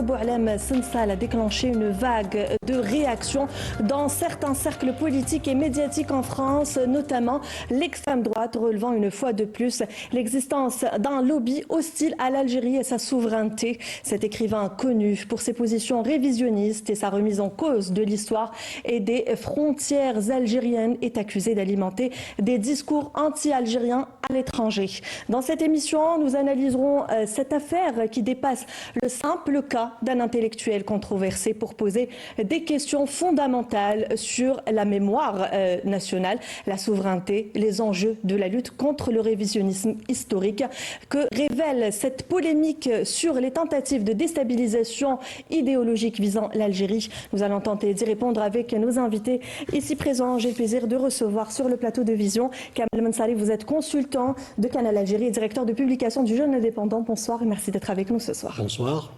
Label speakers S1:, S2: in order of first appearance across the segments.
S1: Boualem Sensal a déclenché une vague de réactions dans certains cercles politiques et médiatiques en France, notamment l'extrême droite, relevant une fois de plus l'existence d'un lobby hostile à l'Algérie et sa souveraineté. Cet écrivain connu pour ses positions révisionnistes et sa remise en cause de l'histoire et des frontières algériennes est accusé d'alimenter des discours anti-algériens à l'étranger. Dans cette émission, nous analyserons cette affaire qui dépasse le simple cas d'un intellectuel controversé pour poser des questions fondamentales sur la mémoire nationale, la souveraineté, les enjeux de la lutte contre le révisionnisme historique que révèle cette polémique sur les tentatives de déstabilisation idéologique visant l'Algérie. Nous allons tenter d'y répondre avec nos invités ici présents. J'ai le plaisir de recevoir sur le plateau de Vision Kamel Mensari, vous êtes consultant de Canal Algérie et directeur de publication du Jeune Indépendant. Bonsoir et merci d'être avec nous ce soir.
S2: Bonsoir.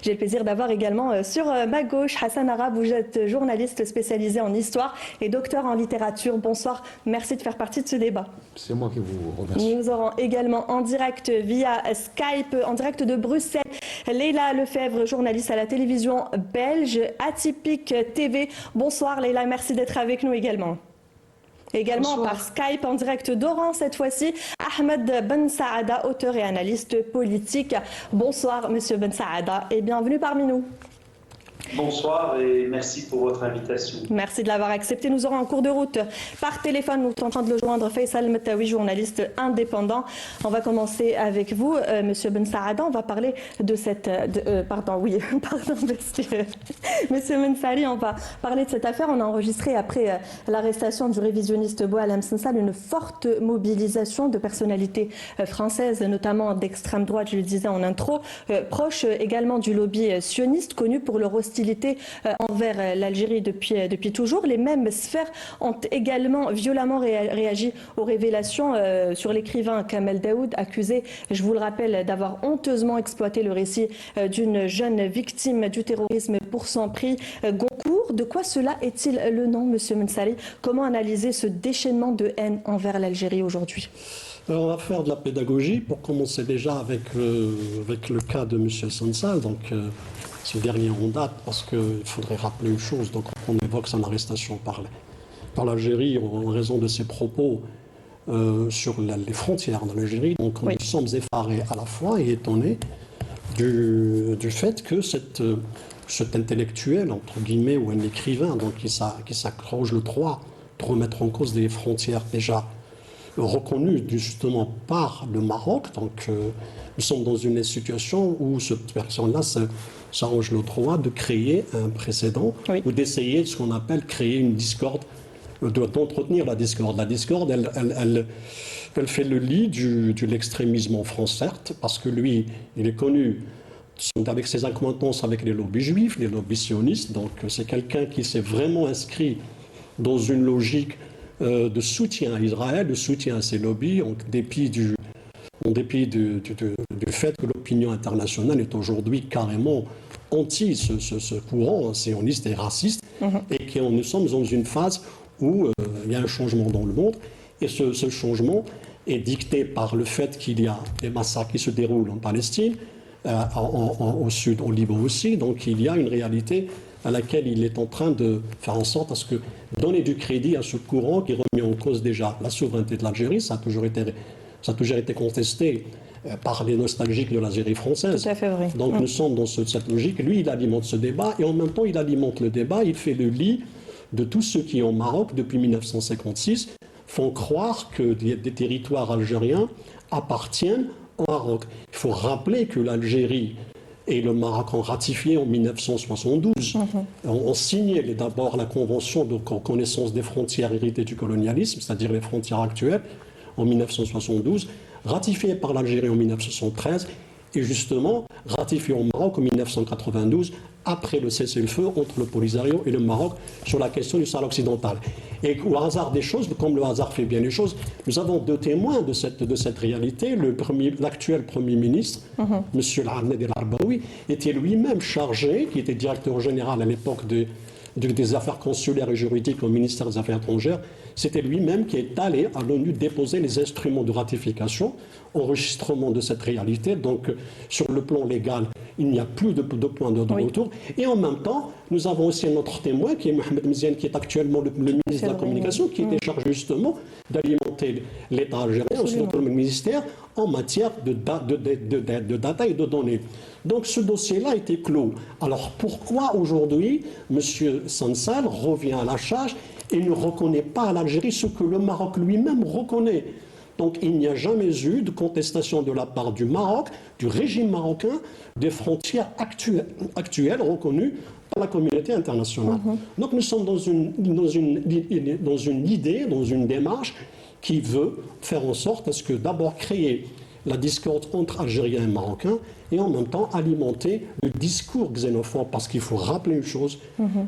S1: J'ai le plaisir d'avoir également sur ma gauche Hassan Arab, vous êtes journaliste spécialisé en histoire et docteur en littérature. Bonsoir, merci de faire partie de ce débat.
S2: C'est moi qui vous remercie.
S1: Nous aurons également en direct via Skype, en direct de Bruxelles, Leïla Lefebvre, journaliste à la télévision belge Atypique TV. Bonsoir Leïla, merci d'être avec nous également. Également
S3: Bonsoir.
S1: par Skype, en direct d'Oran cette fois-ci, Ahmed Ben Saada, auteur et analyste politique. Bonsoir Monsieur Ben Saada et bienvenue parmi nous.
S3: Bonsoir et merci pour votre invitation.
S1: Merci de l'avoir accepté. Nous aurons en cours de route par téléphone, nous sommes en train de le joindre, Faisal Metaoui, journaliste indépendant. On va commencer avec vous, Monsieur Ben Saada. On va parler de cette... Monsieur Mensari, on va parler de cette affaire. On a enregistré après l'arrestation du révisionniste Boualem Sensal une forte mobilisation de personnalités françaises, notamment d'extrême droite, je le disais en intro, proche également du lobby sioniste, connu pour leur hostilité envers l'Algérie depuis toujours. Les mêmes sphères ont également violemment réagi aux révélations sur l'écrivain Kamel Daoud, accusé, je vous le rappelle, d'avoir honteusement exploité le récit d'une jeune victime du terrorisme pour son prix Goncourt. De quoi cela est-il le nom, Monsieur Mensari? Comment analyser ce déchaînement de haine envers l'Algérie aujourd'hui?
S2: Alors on va faire de la pédagogie pour commencer déjà avec le cas de M. Sensal. Donc, ce dernier en date, parce qu'il faudrait rappeler une chose. Donc, on évoque son arrestation par l'Algérie en raison de ses propos sur les frontières de l'Algérie. Donc,
S1: oui.
S2: Nous sommes effarés à la fois et étonnés du fait que cet intellectuel, entre guillemets, ou un écrivain, donc qui s'accroche le droit de remettre en cause des frontières déjà reconnues justement par le Maroc. Donc, nous sommes dans une situation où cette personne-là s'arrange le droit de créer un précédent, oui, ou d'essayer ce qu'on appelle créer une discorde, d'entretenir la discorde. La discorde, elle fait le lit de l'extrémisme en France, certes, parce que lui, il est connu avec ses accointances avec les lobbies juifs, les lobbies sionistes. Donc c'est quelqu'un qui s'est vraiment inscrit dans une logique de soutien à Israël, de soutien à ses lobbies, en dépit du fait que l'opinion internationale est aujourd'hui carrément anti ce courant sioniste et raciste, et que nous sommes dans une phase où il y a un changement dans le monde, et ce changement est dicté par le fait qu'il y a des massacres qui se déroulent en Palestine, au sud, au Liban aussi. Donc il y a une réalité à laquelle il est en train de faire en sorte à ce que donner du crédit à ce courant qui remet en cause déjà la souveraineté de l'Algérie. Ça a toujours été contesté par les nostalgiques de l'Algérie française.
S1: Tout à fait vrai.
S2: Donc nous sommes dans cette logique. Lui, il alimente ce débat et en même temps, il alimente le débat. Il fait le lit de tous ceux qui, au Maroc, depuis 1956, font croire que des territoires algériens appartiennent au Maroc. Il faut rappeler que l'Algérie et le Maroc ont ratifié en 1972. On signait d'abord la convention de reconnaissance des frontières héritées du colonialisme, c'est-à-dire les frontières actuelles, en 1972, ratifiée par l'Algérie en 1973 et justement ratifiée au Maroc en 1992 après le cessez-le-feu entre le Polisario et le Maroc sur la question du Sahara occidental. Et au hasard des choses, comme le hasard fait bien les choses, nous avons deux témoins de cette réalité. L'actuel Premier ministre, M. Al-Arned El-Arbaoui, était lui-même chargé, qui était directeur général à l'époque des affaires consulaires et juridiques au ministère des Affaires étrangères. C'était lui-même qui est allé à l'ONU déposer les instruments de ratification, enregistrement de cette réalité. Donc, sur le plan légal, il n'y a plus de point de retour. Et en même temps, nous avons aussi un autre témoin qui est Mohamed Mziane, qui est actuellement le ministre de la Communication, qui était chargé justement d'alimenter l'État algérien, aussi le ministère, en matière de data et de données. Donc ce dossier-là a été clos. Alors pourquoi aujourd'hui M. Sansal revient à la charge et ne reconnaît pas à l'Algérie ce que le Maroc lui-même reconnaît? Donc il n'y a jamais eu de contestation de la part du Maroc, du régime marocain, des frontières actuelles reconnues par la communauté internationale. Donc nous sommes dans une idée, dans une démarche qui veut faire en sorte à ce que d'abord créer la discorde entre Algériens et Marocains et en même temps alimenter le discours xénophobe, parce qu'il faut rappeler une chose,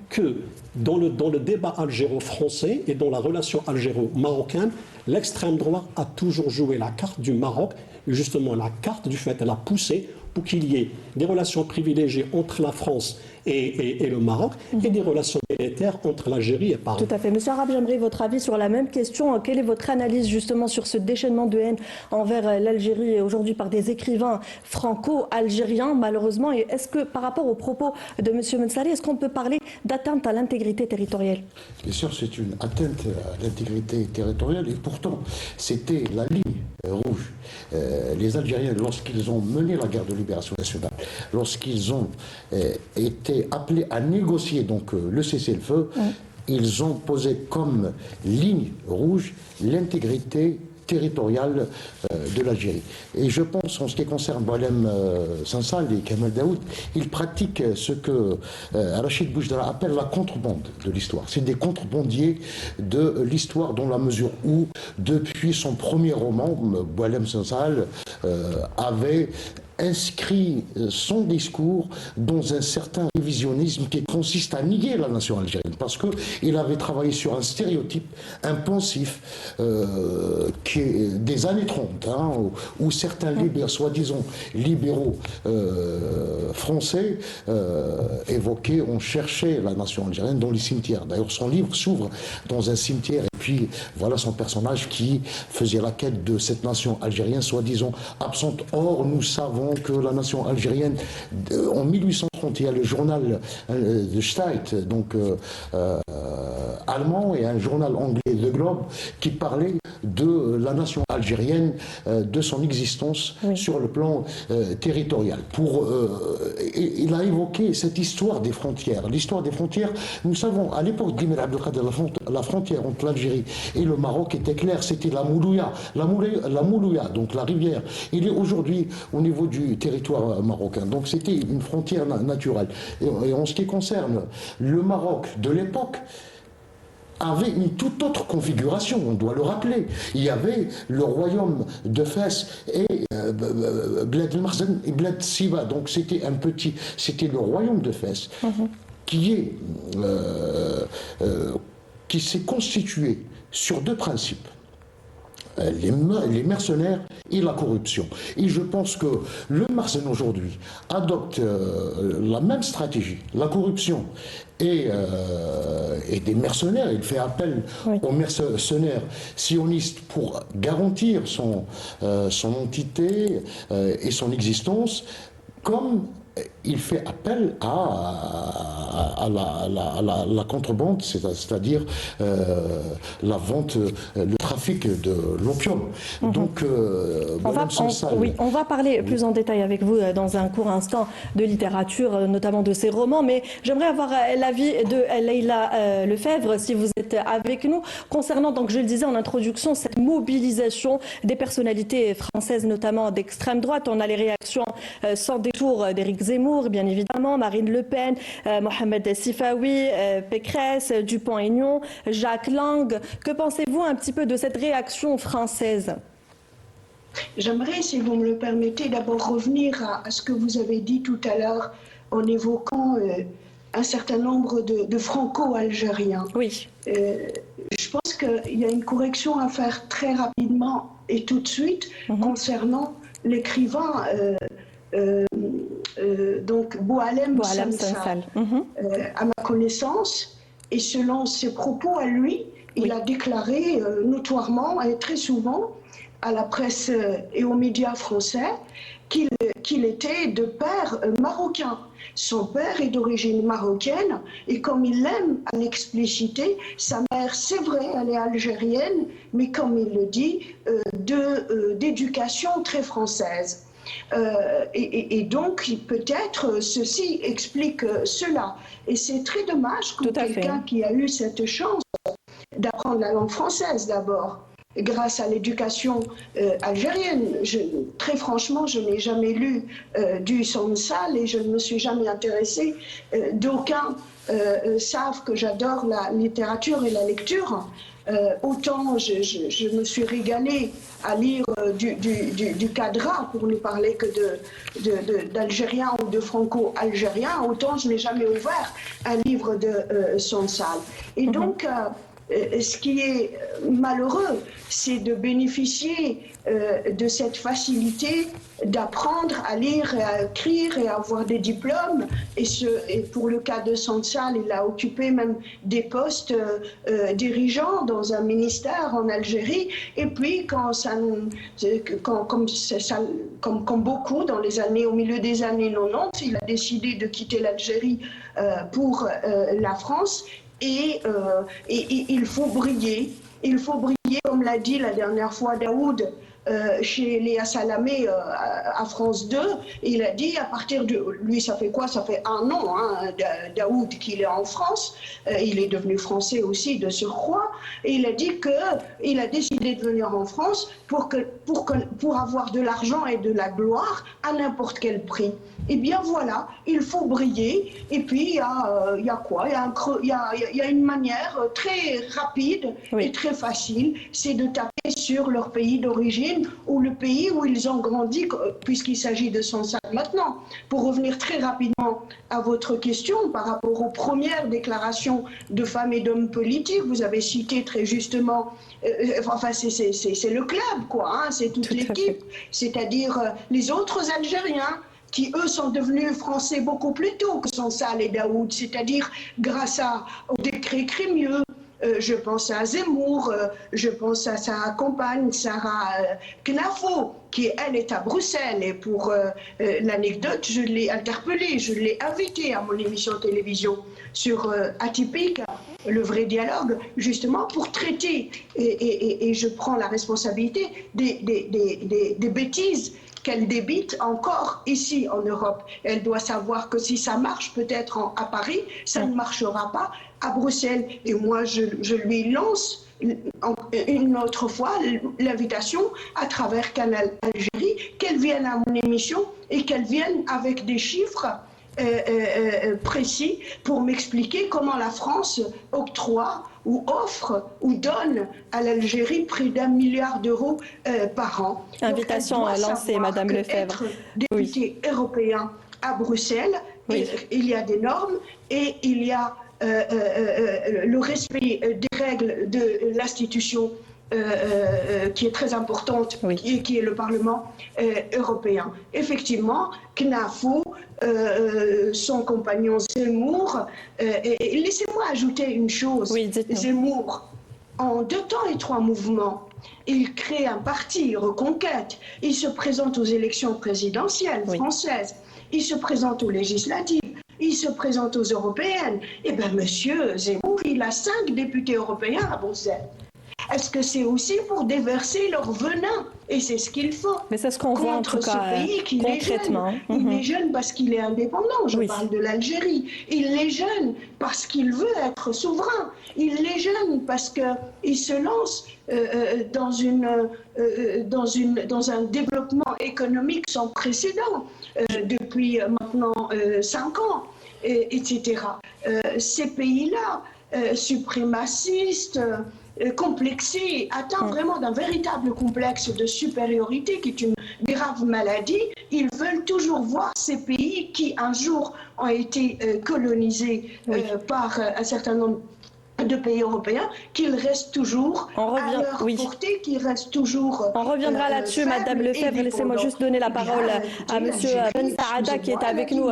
S2: que dans le débat algéro-français et dans la relation algéro-marocaine, l'extrême droite a toujours joué la carte du Maroc, et justement la carte du fait, elle a poussé pour qu'il y ait des relations privilégiées entre la France et le Maroc, et des relations militaires entre l'Algérie et Paris.
S1: Tout à fait. Monsieur Arabe, j'aimerais votre avis sur la même question. Quelle est votre analyse justement sur ce déchaînement de haine envers l'Algérie aujourd'hui par des écrivains franco-algériens, malheureusement? Et est-ce que, par rapport aux propos de monsieur Mensali, est-ce qu'on peut parler d'atteinte à l'intégrité territoriale?
S4: Bien sûr, c'est une atteinte à l'intégrité territoriale, et pourtant, c'était la ligne rouge. Les Algériens, lorsqu'ils ont mené la guerre de libération nationale, lorsqu'ils ont été appelés à négocier donc le cessez-le-feu, ils ont posé comme ligne rouge l'intégrité territoriale de l'Algérie. Et je pense, en ce qui concerne Boualem Sansal et Kamel Daoud, ils pratiquent ce que Rachid Boujdara appelle la contrebande de l'histoire. C'est des contrebandiers de l'histoire, dans la mesure où, depuis son premier roman, Boualem Sansal avait inscrit son discours dans un certain révisionnisme qui consiste à nier la nation algérienne, parce qu'il avait travaillé sur un stéréotype, un pensif qui est des années 30, où certains soi-disant libéraux français évoquaient, on cherchait la nation algérienne dans les cimetières. D'ailleurs, son livre s'ouvre dans un cimetière, et puis voilà son personnage qui faisait la quête de cette nation algérienne soi-disant absente. Or, nous savons que la nation algérienne, en 1830, il y a le journal de Steit, donc allemand, et un journal anglais, The Globe, qui parlait de la nation algérienne, de son existence sur le plan territorial. Il a évoqué cette histoire des frontières. L'histoire des frontières, nous savons, à l'époque d'Emir Abdelkader, la frontière entre l'Algérie et le Maroc était claire, c'était la Moulouya, donc la rivière. Il est aujourd'hui au niveau du territoire marocain. Donc c'était une frontière naturelle. Et en ce qui concerne le Maroc de l'époque, avait une toute autre configuration, on doit le rappeler. Il y avait le royaume de Fès et Bled el-Makhzen et Bled Siba. Donc c'était le royaume de Fès qui s'est constitué sur deux principes: les mercenaires et la corruption. Et je pense que le mercenaire aujourd'hui adopte la même stratégie, la corruption et des mercenaires. Il fait appel aux mercenaires sionistes pour garantir son entité et son existence, comme il fait appel à la contrebande, c'est-à-dire la vente, le trafic de l'opium. Donc,
S1: on va parler plus en détail avec vous dans un court instant de littérature, notamment de ses romans, mais j'aimerais avoir l'avis de Leïla Lefebvre, si vous êtes avec nous, concernant, donc je le disais en introduction, cette mobilisation des personnalités françaises, notamment d'extrême droite. On a les réactions sans détour d'Éric Zemmour, bien évidemment, Marine Le Pen, Mohamed Sifawi, Pécresse, Dupont-Aignan, Jacques Lang. Que pensez-vous un petit peu de cette réaction française?
S5: J'aimerais, si vous me le permettez, d'abord revenir à ce que vous avez dit tout à l'heure en évoquant un certain nombre de franco-algériens.
S1: Oui.
S5: Je pense qu'il y a une correction à faire très rapidement et tout de suite concernant l'écrivain donc Boualem Sansal. À ma connaissance, et selon ses propos à lui, il a déclaré notoirement et très souvent à la presse et aux médias français qu'il qu'il était de père marocain. Son père est d'origine marocaine et comme il aime à l'expliciter, sa mère, c'est vrai, elle est algérienne, mais comme il le dit, d'éducation très française. Et donc, peut-être, ceci explique cela. Et c'est très dommage que quelqu'un qui a eu cette chance d'apprendre la langue française d'abord, grâce à l'éducation algérienne. Très franchement, je n'ai jamais lu du Sonsal et je ne me suis jamais intéressée. D'aucuns savent que j'adore la littérature et la lecture. Autant je me suis régalée à lire du Cadra, pour ne parler que d'algérien ou de franco-algérien, autant je n'ai jamais ouvert un livre de Sonsal. Et donc, ce qui est malheureux, c'est de bénéficier de cette facilité d'apprendre à lire et à écrire et à avoir des diplômes. Et pour le cas de Sonsal, il a occupé même des postes dirigeants dans un ministère en Algérie. Et puis, comme beaucoup dans les années, au milieu des années 90, il a décidé de quitter l'Algérie pour la France. Et il faut briller. Il faut briller, comme l'a dit la dernière fois Daoud chez Léa Salamé à France 2. Il a dit, à partir de... Lui, ça fait quoi? Ça fait un an, hein, Daoud, qu'il est en France. Il est devenu français aussi, de surcroît. Et il a dit qu'il a décidé de venir en France pour avoir de l'argent et de la gloire à n'importe quel prix. Eh bien voilà, il faut briller. Et puis il y a quoi? Il y a une manière très rapide et très facile, c'est de taper sur leur pays d'origine ou le pays où ils ont grandi, puisqu'il s'agit de Sonsal maintenant. Pour revenir très rapidement à votre question par rapport aux premières déclarations de femmes et d'hommes politiques, vous avez cité très justement, enfin c'est le club quoi, hein, c'est toute l'équipe, c'est-à-dire les autres Algériens, qui, eux, sont devenus français beaucoup plus tôt que Sonsal et Daoud, c'est-à-dire grâce au décret Crémieux. Je pense à Zemmour, je pense à sa compagne, Sarah Knafo, qui, elle, est à Bruxelles. Et pour l'anecdote, je l'ai interpellée, je l'ai invitée à mon émission de télévision sur Atypique, le vrai dialogue, justement pour traiter, et je prends la responsabilité, des bêtises qu'elle débite encore ici en Europe. Elle doit savoir que si ça marche peut-être à Paris, ça ne marchera pas à Bruxelles. Et moi, je lui lance une autre fois l'invitation à travers Canal Algérie, qu'elle vienne à mon émission et qu'elle vienne avec des chiffres précis pour m'expliquer comment la France octroie ou offre ou donne à l'Algérie près d'1 milliard d'euros par an.
S1: Invitation à lancer, Madame Lefebvre.
S5: Être député européen à Bruxelles, il y a des normes et il y a le respect des règles de l'institution qui est très importante, qui est le Parlement européen. Effectivement, Knafo, son compagnon Zemmour, et laissez-moi ajouter une chose. Zemmour, en 2 temps et 3 mouvements, il crée un parti, Reconquête, il se présente aux élections présidentielles françaises, il se présente aux législatives, il se présente aux européennes. Eh bien, monsieur Zemmour, il a 5 députés européens à Bruxelles. Est-ce que c'est aussi pour déverser leur venin? Et c'est ce qu'il faut.
S1: Mais c'est ce qu'on voit en tout cas
S5: pays qui
S1: concrètement.
S5: Il est jeune parce qu'il est indépendant. Je parle de l'Algérie. Il est jeune parce qu'il veut être souverain. Il est jeune parce qu'il se lance dans un développement économique sans précédent depuis maintenant 5 ans, etc. Ces pays-là, suprémacistes, complexés, atteints vraiment d'un véritable complexe de supériorité qui est une grave maladie. Ils veulent toujours voir ces pays qui un jour ont été colonisés par un certain nombre de pays européens, qu'ils restent toujours à leur portée, qu'ils restent toujours...
S1: On reviendra là-dessus, Madame Lefebvre. Laissez-moi juste donner la parole à Monsieur Ben Saada qui est avec nous,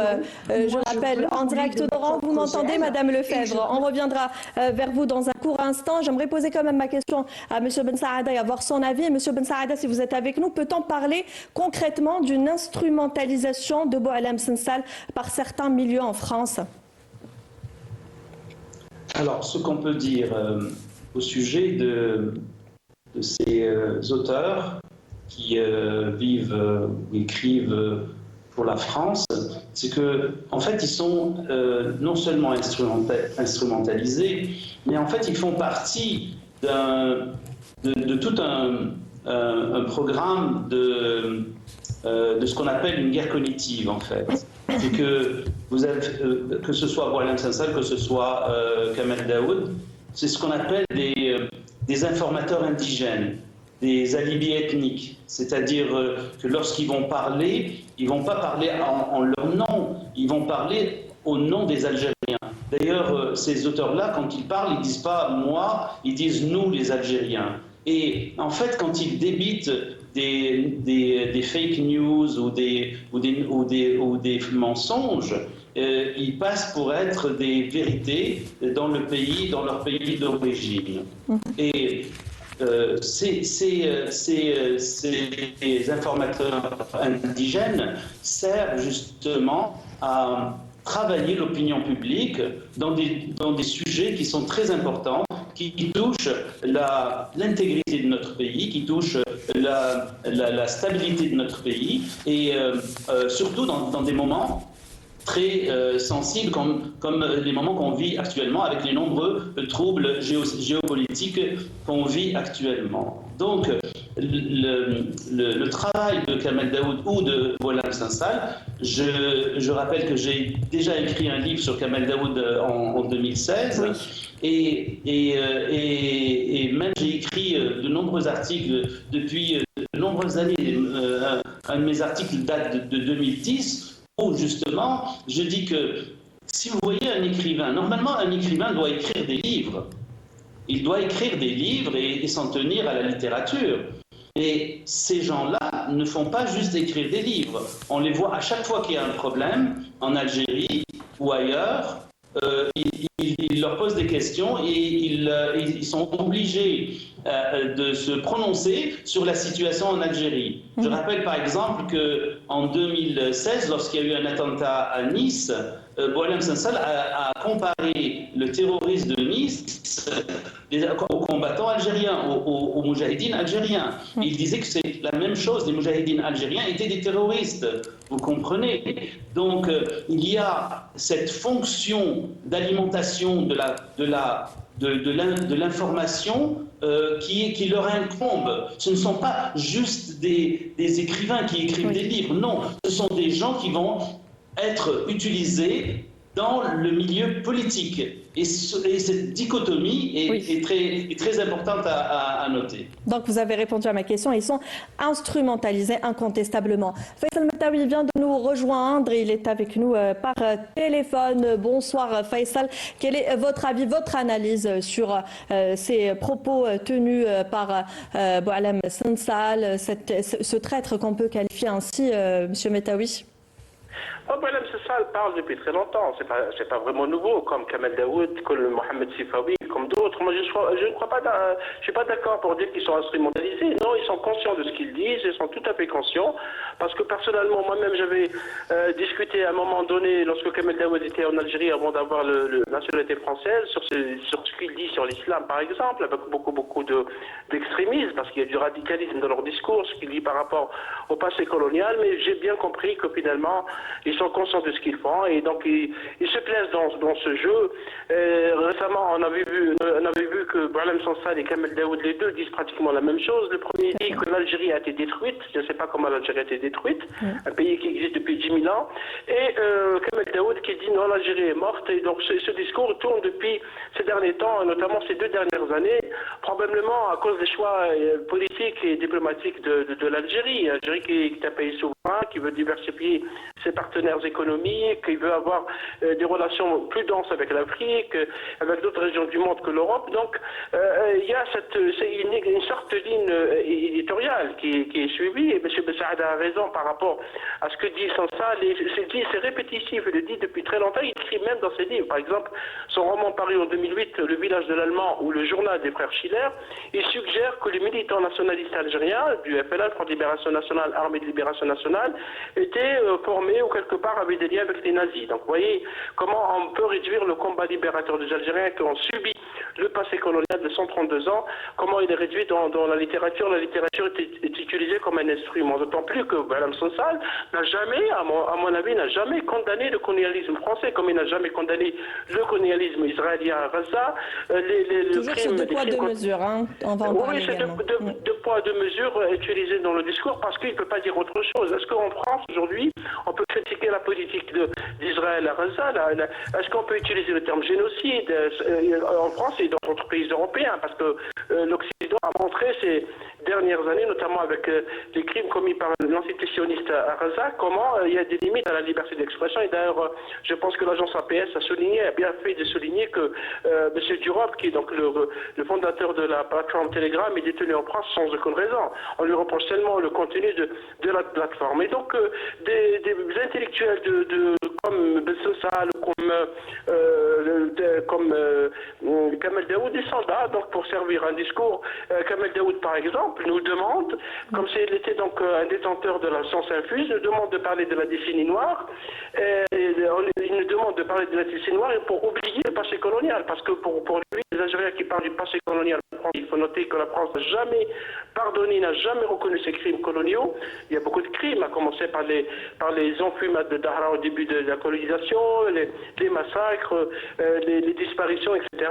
S1: je rappelle, en direct d'Oran. Vous m'entendez, Madame Lefebvre? On reviendra vers vous dans un court instant. J'aimerais poser quand même ma question à Monsieur Ben Saada et avoir son avis. Et Monsieur Ben Saada, si vous êtes avec nous, peut-on parler concrètement d'une instrumentalisation de Boualem Sansal par certains milieux en France?
S3: Alors, ce qu'on peut dire au sujet de ces auteurs qui vivent ou écrivent pour la France, c'est que, en fait, ils sont non seulement instrumentalisés, mais en fait, ils font partie de tout un programme de ce qu'on appelle une guerre cognitive, en fait. C'est que vous avez, que ce soit Boualem Sansal, que ce soit Kamel Daoud, c'est ce qu'on appelle des informateurs indigènes, des alibis ethniques. C'est-à-dire que lorsqu'ils vont parler, ils ne vont pas parler en leur nom, ils vont parler au nom des Algériens. D'ailleurs, ces auteurs-là, quand ils parlent, ils ne disent pas « moi », ils disent « nous, les Algériens ». Et en fait, quand ils débitent des fake news ou des mensonges, ils passent pour être des vérités dans leur pays d'origine. Et ces informateurs indigènes servent justement à travailler l'opinion publique dans des sujets qui sont très importants, qui touchent l'intégrité de notre pays, qui touchent la stabilité de notre pays, et surtout dans des moments très sensibles comme les moments qu'on vit actuellement avec les nombreux troubles géopolitiques qu'on vit actuellement. Donc, le travail de Kamel Daoud ou de Boualem Sansal, je rappelle que j'ai déjà écrit un livre sur Kamel Daoud en 2016, oui. Et même j'ai écrit de nombreux articles depuis de nombreuses années. Un de mes articles date de 2010, où justement je dis que si vous voyez un écrivain, normalement un écrivain doit écrire des livres. Il doit écrire des livres et s'en tenir à la littérature. Et ces gens-là ne font pas juste écrire des livres. On les voit à chaque fois qu'il y a un problème, en Algérie ou ailleurs, ils leur posent des questions et ils sont obligés de se prononcer sur la situation en Algérie. Je rappelle par exemple qu'en 2016, lorsqu'il y a eu un attentat à Nice, Boualem Sansal a comparé le terroriste de Nice aux combattants algériens, aux moudjahidines algériens. Il disait que c'est la même chose, les moudjahidines algériens étaient des terroristes, vous comprenez? Donc il y a cette fonction d'alimentation de l'information qui leur incombe. Ce ne sont pas juste des écrivains qui écrivent des livres, non, ce sont des gens qui vont être utilisés dans le milieu politique. Et cette dichotomie est très importante à noter.
S1: Donc vous avez répondu à ma question, ils sont instrumentalisés incontestablement. Faisal Metaoui vient de nous rejoindre, il est avec nous par téléphone. Bonsoir Faisal, quel est votre avis, votre analyse sur ces propos tenus par Boualem Sansal, ce traître qu'on peut qualifier ainsi, Monsieur Metaoui?
S6: Boualem Sansal parle depuis très longtemps, c'est pas vraiment nouveau, comme Kamel Daoud, comme Mohamed Sifawi, comme d'autres. Moi, je ne crois pas, je suis pas d'accord pour dire qu'ils sont instrumentalisés. Non, ils sont conscients de ce qu'ils disent, ils sont tout à fait conscients, parce que personnellement, moi-même, j'avais discuté à un moment donné, lorsque Kamel Daoud était en Algérie, avant d'avoir la nationalité française, sur ce qu'il dit sur l'islam, par exemple, avec beaucoup d'extrémisme, parce qu'il y a du radicalisme dans leur discours, ce qu'il dit par rapport au passé colonial, mais j'ai bien compris que finalement, ils sont conscients de ce qu'ils font et donc ils se plaisent dans ce jeu. Récemment, on avait vu que Boualem Sansal et Kamel Daoud, les deux, disent pratiquement la même chose. Le premier dit que l'Algérie a été détruite. Je ne sais pas comment l'Algérie a été détruite. Un pays qui existe depuis 10 000 ans. Et Kamel Daoud qui dit non, l'Algérie est morte. Et donc ce discours tourne depuis ces derniers temps, notamment ces 2 dernières années, probablement à cause des choix politiques et diplomatiques de l'Algérie. L'Algérie qui est un pays souverain, qui veut diversifier ses partenaires économiques, il veut avoir des relations plus denses avec l'Afrique, avec d'autres régions du monde que l'Europe. Donc il y a une sorte de ligne éditoriale qui est suivie, et M. Bessaad a raison par rapport à ce que dit Sansal, c'est répétitif, il le dit depuis très longtemps, il écrit même dans ses livres. Par exemple, son roman paru en 2008, Le village de l'Allemand, ou le journal des frères Schiller, il suggère que les militants nationalistes algériens, du FLN, Front de Libération Nationale, Armée de Libération Nationale, étaient formés ou quelque part avaient des liens avec les nazis. Donc vous voyez comment on peut réduire le combat libérateur des Algériens qui ont subi le passé colonial de 132 ans, comment il est réduit dans la littérature. La littérature est utilisée comme un instrument, d'autant plus que Mme Sansal n'a jamais, à mon avis, n'a jamais condamné le colonialisme français, comme il n'a jamais condamné le colonialisme israélien à Gaza,
S1: toujours sur deux poids, deux mesures, hein. On va en parler
S6: oui, c'est
S1: également.
S6: deux poids, deux mesures utilisées dans le discours, parce qu'il ne peut pas dire autre chose. Est-ce qu'en France, aujourd'hui, on peut critiquer la politique d'Israël à Gaza? Est-ce qu'on peut utiliser le terme génocide en France et dans d'autres pays européens? Parce que l'Occident a montré ces dernières années, notamment avec les crimes commis par l'entité sioniste à Gaza, comment il y a des limites à la liberté d'expression. Et d'ailleurs, je pense que l'agence APS a bien fait de souligner que M. Durov, qui est donc le fondateur de la plateforme Telegram, est détenu en France sans aucune raison. On lui reproche seulement le contenu de la plateforme. Et donc, des intellectuels comme Ben Sansal, comme Kamel Daoud, des soldats, donc pour servir un discours. Kamel Daoud, par exemple, nous demande, comme s'il était donc un détenteur de la science infuse, nous demande de parler de la décennie noire. Il nous demande de parler de la décennie noire pour oublier le passé colonial, parce que pour lui, les Algériens qui parlent du passé colonial, il faut noter que la France n'a jamais pardonné, n'a jamais reconnu ces crimes coloniaux. Il y a beaucoup de crimes, à commencer par les enfumades de Dahra au début de la colonisation, les massacres, les disparitions, etc.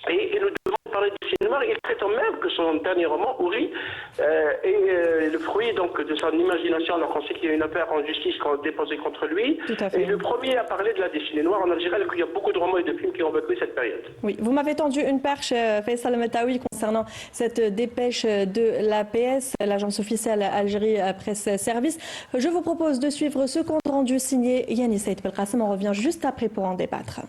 S6: Et nous devons parler du cinéma. Il prétend même que son dernier roman, Ouri, est le fruit donc de son imagination, alors qu'on sait qu'il y a une affaire en justice déposée contre lui. Et le premier à parler de la dessinée noire en Algérie, alors qu'il y a beaucoup de romans et de films qui ont vécu cette période.
S1: Oui, vous m'avez tendu une perche, Faisal Metaoui, concernant cette dépêche de l'APS, l'agence officielle Algérie Presse Service. Je vous propose de suivre ce compte rendu signé Yannis Saïd Belkacem. On revient juste après pour en débattre.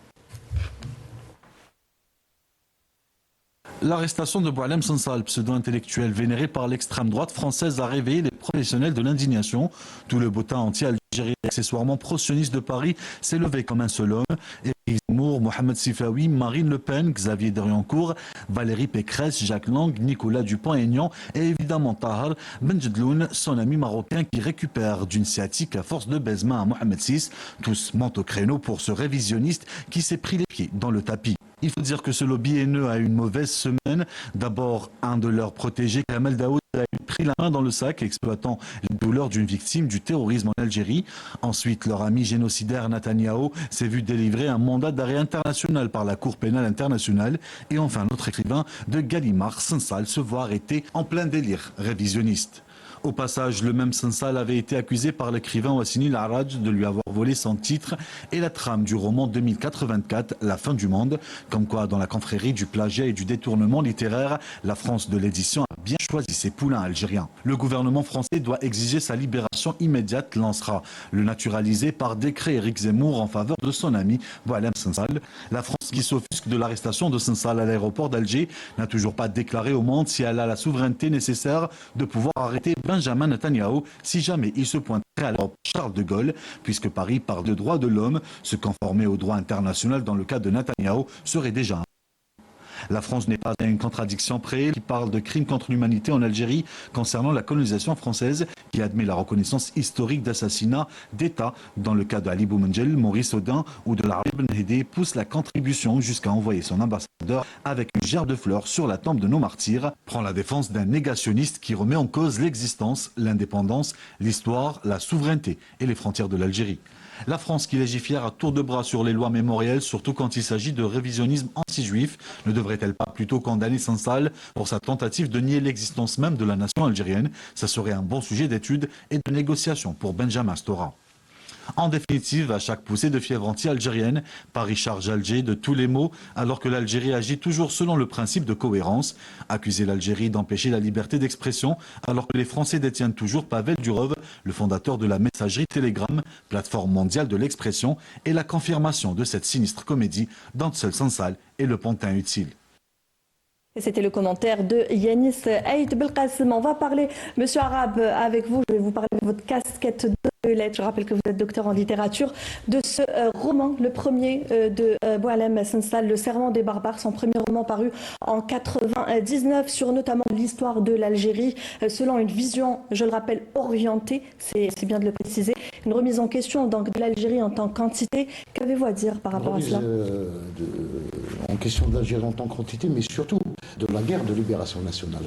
S7: L'arrestation de Boualem Sansal, pseudo-intellectuel vénéré par l'extrême droite française, a réveillé les professionnels de l'indignation. Tout le botin anti-algérien et accessoirement pro-sioniste de Paris s'est levé comme un seul homme. Éric Zemmour, Mohamed Sifawi, Marine Le Pen, Xavier Deriancourt, Valérie Pécresse, Jacques Lang, Nicolas Dupont-Aignan et évidemment Tahar Benjedloun, son ami marocain qui récupère d'une sciatique à force de baisement à Mohamed VI. Tous montent au créneau pour ce révisionniste qui s'est pris les pieds dans le tapis. Il faut dire que ce lobby haineux a eu une mauvaise semaine. D'abord, un de leurs protégés, Kamel Daoud, a pris la main dans le sac, exploitant les douleurs d'une victime du terrorisme en Algérie. Ensuite, leur ami génocidaire Netanyahou s'est vu délivrer un mandat d'arrêt international par la Cour pénale internationale. Et enfin, notre écrivain de Gallimard, Sansal, se voit arrêté en plein délire révisionniste. Au passage, le même Sansal avait été accusé par l'écrivain Wassini Laraj de lui avoir volé son titre et la trame du roman 2084, La fin du monde. Comme quoi, dans la confrérie du plagiat et du détournement littéraire, la France de l'édition a bien choisi ses poulains algériens. Le gouvernement français doit exiger sa libération immédiate, lancera le naturalisé par décret Éric Zemmour en faveur de son ami Boualem Sansal. La France, qui s'offusque de l'arrestation de Sansal à l'aéroport d'Alger, n'a toujours pas déclaré au monde si elle a la souveraineté nécessaire de pouvoir arrêter Benjamin Netanyahou si jamais il se pointerait à l'Europe Charles de Gaulle, puisque Paris parle de droits de l'homme, se conformer au droit international dans le cas de Netanyahou serait déjà un. La France n'est pas à une contradiction près, qui parle de crimes contre l'humanité en Algérie concernant la colonisation française, qui admet la reconnaissance historique d'assassinats d'État dans le cas de Ali Boumendjel, Maurice Audin ou de l'Arabi Ben Hédé, pousse la contribution jusqu'à envoyer son ambassadeur avec une gerbe de fleurs sur la tombe de nos martyrs, prend la défense d'un négationniste qui remet en cause l'existence, l'indépendance, l'histoire, la souveraineté et les frontières de l'Algérie. La France, qui légifère à tour de bras sur les lois mémorielles, surtout quand il s'agit de révisionnisme anti-juif, ne devrait-elle pas plutôt condamner Sansal pour sa tentative de nier l'existence même de la nation algérienne? Ça serait un bon sujet d'étude et de négociation pour Benjamin Stora. En définitive, à chaque poussée de fièvre anti-algérienne, Paris charge Alger de tous les maux, alors que l'Algérie agit toujours selon le principe de cohérence. Accuser l'Algérie d'empêcher la liberté d'expression, alors que les Français détiennent toujours Pavel Durov, le fondateur de la messagerie Telegram, plateforme mondiale de l'expression, et la confirmation de cette sinistre comédie d'Ansel Sansal et le Pantin utile.
S1: Et c'était le commentaire de Yanis Aït Belkacem. On va parler, Monsieur Arabe, avec vous. Je vais vous parler de votre casquette de lettres. Je rappelle que vous êtes docteur en littérature. De ce roman, le premier de Boualem Sansal, Le Serment des barbares, son premier roman paru en 99 sur notamment l'histoire de l'Algérie, selon une vision, je le rappelle, orientée, c'est bien de le préciser, une remise en question donc de l'Algérie en tant qu'entité. Qu'avez-vous à dire par rapport à cela?
S4: En question de l'Algérie en tant qu'entité, mais surtout de la guerre de libération nationale.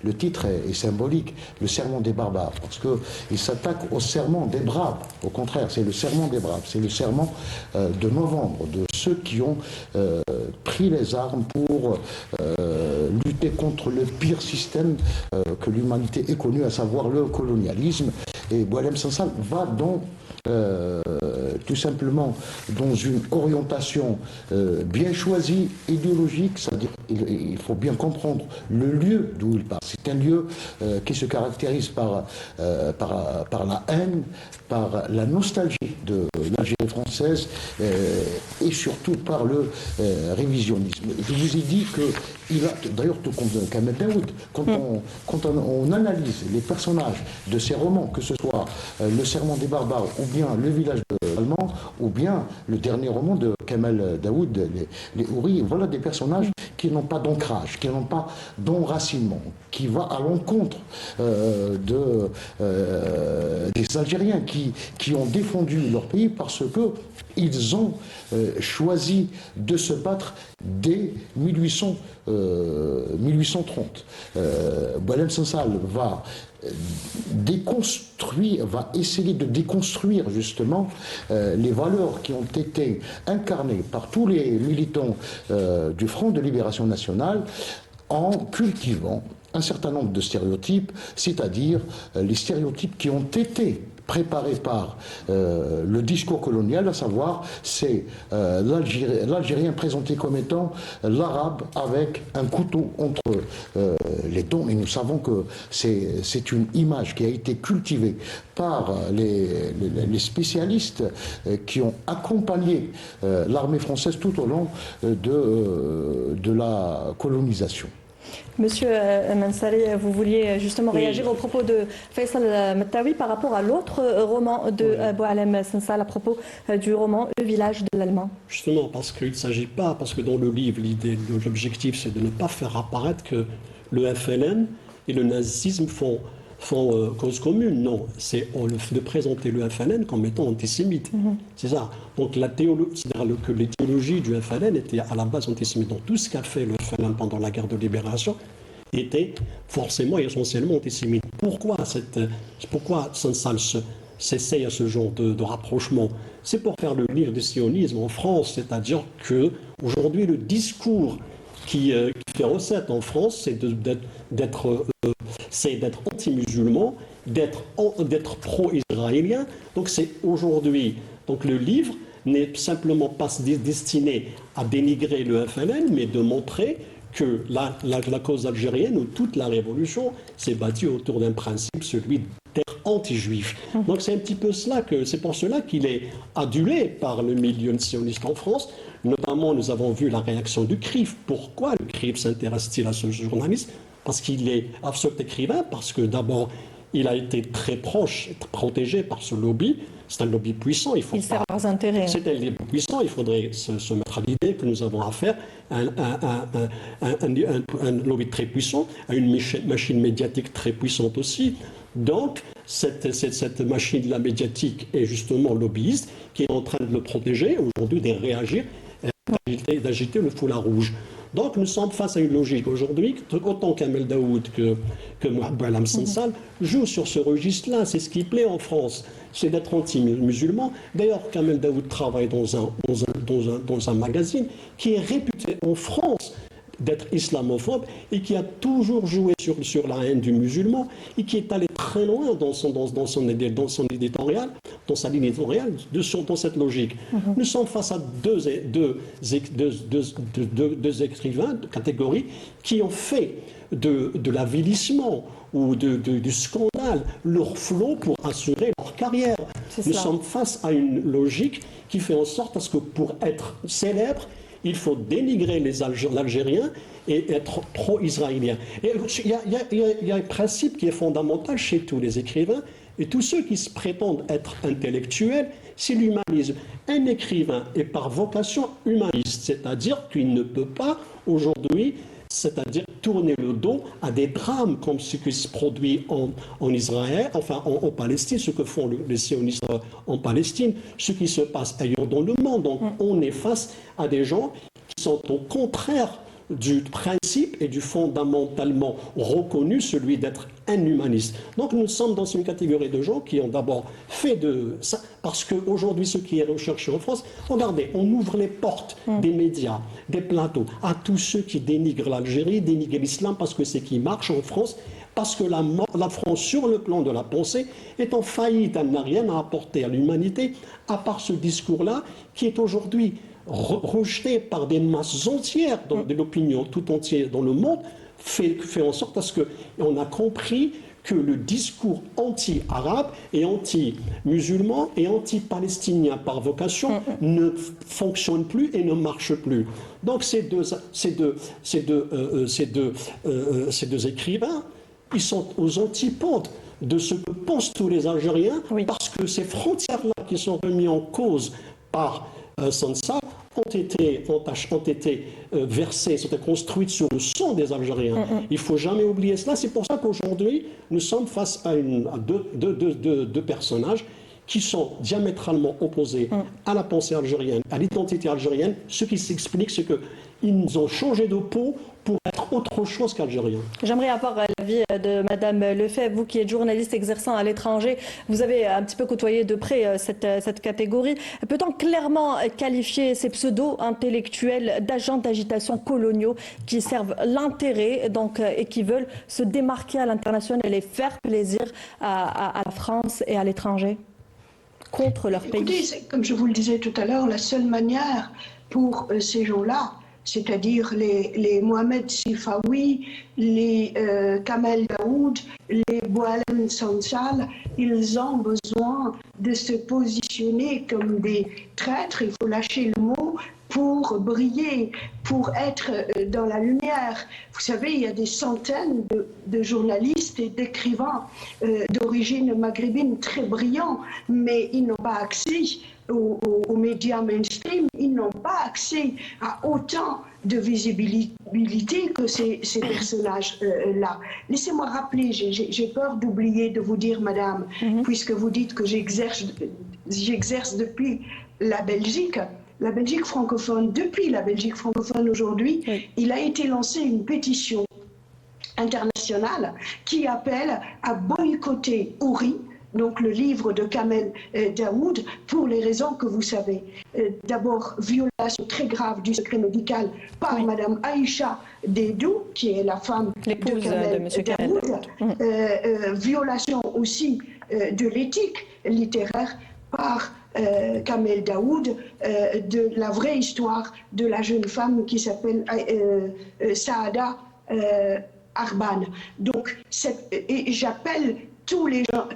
S4: Le titre est symbolique, le serment des barbares, parce qu'il s'attaque au serment des braves. Au contraire, c'est le serment des braves, c'est le serment de novembre, de ceux qui ont pris les armes pour lutter contre le pire système que l'humanité ait connu, à savoir le colonialisme. Et Boualem Sansal va tout simplement dans une orientation bien choisie, idéologique, c'est-à-dire il faut bien comprendre le lieu d'où il part. C'est un lieu qui se caractérise par la haine, par la nostalgie de l'Algérie française et surtout par le révisionnisme. Je vous ai dit qu'il a, d'ailleurs tout comme Kamel Daoud, quand on analyse les personnages de ces romans, que ce soit Le Serment des barbares ou bien Le village allemand ou bien le dernier roman de Kamel Daoud, les Houris, voilà des personnages qui n'ont pas d'ancrage, qui n'ont pas d'enracinement, qui va à l'encontre des Algériens qui ont défendu leur pays parce que ils ont choisi de se battre dès 1830. Boualem Sansal va essayer de déconstruire justement les valeurs qui ont été incarnées par tous les militants du Front de Libération Nationale en cultivant un certain nombre de stéréotypes, c'est-à-dire les stéréotypes qui ont été préparés par le discours colonial, à savoir c'est l'Algérien présenté comme étant l'Arabe avec un couteau entre les dents, et nous savons que c'est une image qui a été cultivée par les spécialistes qui ont accompagné l'armée française tout au long de la colonisation.
S1: Monsieur Mansari, vous vouliez justement réagir au propos de Faisal Mattawi par rapport à l'autre roman de Boualem Sansal, à propos du roman Le village de l'Allemand.
S2: Justement, parce qu'il ne s'agit pas, parce que dans le livre, l'objectif, c'est de ne pas faire apparaître que le FLN et le nazisme font cause commune. Non, c'est de présenter le FLN comme étant antisémite. C'est ça. Donc c'est-à-dire que l'idéologie du FLN était à la base antisémite. Donc tout ce qu'a fait le FLN pendant la guerre de libération était forcément et essentiellement antisémite. Pourquoi Sansal s'essaye à ce genre de rapprochement? C'est pour faire le livre du sionisme en France, c'est-à-dire que aujourd'hui le discours qui fait recette en France, c'est d'être anti-musulman, d'être pro-israélien. Donc c'est aujourd'hui, donc le livre n'est simplement pas destiné à dénigrer le FLN, mais de montrer que la cause algérienne ou toute la révolution s'est battue autour d'un principe, celui d'être anti-juif. Donc c'est un petit peu c'est pour cela qu'il est adulé par le milieu sioniste en France. Notamment, nous avons vu la réaction du CRIF. Pourquoi le CRIF s'intéresse-t-il à ce journaliste? Parce qu'il est cet écrivain, parce que d'abord, il a été très proche, protégé par ce lobby. C'est un lobby puissant. Il
S1: sert à leurs intérêts.
S2: C'est un lobby puissant. Il faudrait se mettre à l'idée que nous avons affaire à un lobby très puissant, à une machine médiatique très puissante aussi. Donc, cette machine de la médiatique est justement lobbyiste qui est en train de le protéger, aujourd'hui de réagir, d'agiter le foulard rouge. Donc nous sommes face à une logique aujourd'hui, autant Kamel Daoud que Boualem Sansal jouent sur ce registre-là. C'est ce qui plaît en France, c'est d'être anti-musulman. D'ailleurs, Kamel Daoud travaille dans un magazine qui est réputé en France d'être islamophobe et qui a toujours joué sur la haine du musulman et qui est allé très loin dans son éditorial dans sa ligne éditoriale, dans cette logique. Nous sommes face à deux écrivains de catégorie qui ont fait de l'avilissement ou du scandale leur flot pour assurer leur carrière. Nous sommes face à une logique qui fait en sorte à ce que pour être célèbre, il faut dénigrer l'Algérien et être pro-israélien. Et il y a un principe qui est fondamental chez tous les écrivains et tous ceux qui se prétendent être intellectuels, c'est l'humanisme. Un écrivain est par vocation humaniste, c'est-à-dire qu'il ne peut pas aujourd'hui, c'est-à-dire tourner le dos à des drames comme ce qui se produit en Israël, enfin en Palestine, ce que font les sionistes en Palestine, ce qui se passe ailleurs dans le monde. Donc on est face à des gens qui sont au contraire du principe et du fondamentalement reconnu, celui d'être un humaniste. Donc nous sommes dans une catégorie de gens qui ont d'abord fait de ça, parce qu'aujourd'hui ce qui est recherché en France, regardez, on ouvre les portes des médias, des plateaux, à tous ceux qui dénigrent l'Algérie, dénigrent l'islam parce que c'est qui marche en France, parce que la France, sur le plan de la pensée, est en faillite, elle n'a rien à apporter à l'humanité, à part ce discours-là, qui est aujourd'hui rejeté par des masses entières de l'opinion tout entière dans le monde, fait en sorte à ce qu'on a compris que le discours anti-arabe et anti-musulman et anti-palestinien par vocation ne fonctionne plus et ne marche plus. Donc ces deux écrivains, ils sont aux antipodes de ce que pensent tous les Algériens, parce que ces frontières-là qui sont remises en cause par Sansal ont été versées, sont construites sur le sang des Algériens. Il ne faut jamais oublier cela. C'est pour ça qu'aujourd'hui, nous sommes face à deux personnages qui sont diamétralement opposés à la pensée algérienne, à l'identité algérienne. Ce qui s'explique, c'est qu'ils ont changé de peau pour être autre chose qu'algérien.
S1: J'aimerais avoir l'avis de Madame Lefebvre, vous qui êtes journaliste exerçant à l'étranger. Vous avez un petit peu côtoyé de près cette catégorie. Peut-on clairement qualifier ces pseudo-intellectuels d'agents d'agitation coloniaux qui servent l'intérêt et qui veulent se démarquer à l'international et faire plaisir à la France et à l'étranger contre leur pays?
S5: Écoutez, comme je vous le disais tout à l'heure, la seule manière pour ces gens-là, c'est-à-dire les Mohamed Sifawi, les Kamel Daoud, les Boualem Sansal, ils ont besoin de se positionner comme des traîtres, il faut lâcher le mot, pour briller, pour être dans la lumière. Vous savez, il y a des centaines de journalistes et d'écrivains d'origine maghrébine très brillants, mais ils n'ont pas accès aux médias mainstream, ils n'ont pas accès à autant de visibilité que ces personnages-là. Laissez-moi rappeler, j'ai peur d'oublier de vous dire, madame, puisque vous dites que j'exerce depuis la Belgique francophone, depuis la Belgique francophone aujourd'hui, il a été lancé une pétition internationale qui appelle à boycotter Houri, donc le livre de Kamel Daoud, pour les raisons que vous savez. D'abord, violation très grave du secret médical par Madame Aïcha Dedou, qui est la femme de Kamel Daoud. Violation aussi de l'éthique littéraire par Kamel Daoud, de la vraie histoire de la jeune femme qui s'appelle Saada Arban. Donc, j'appelle tous les gens,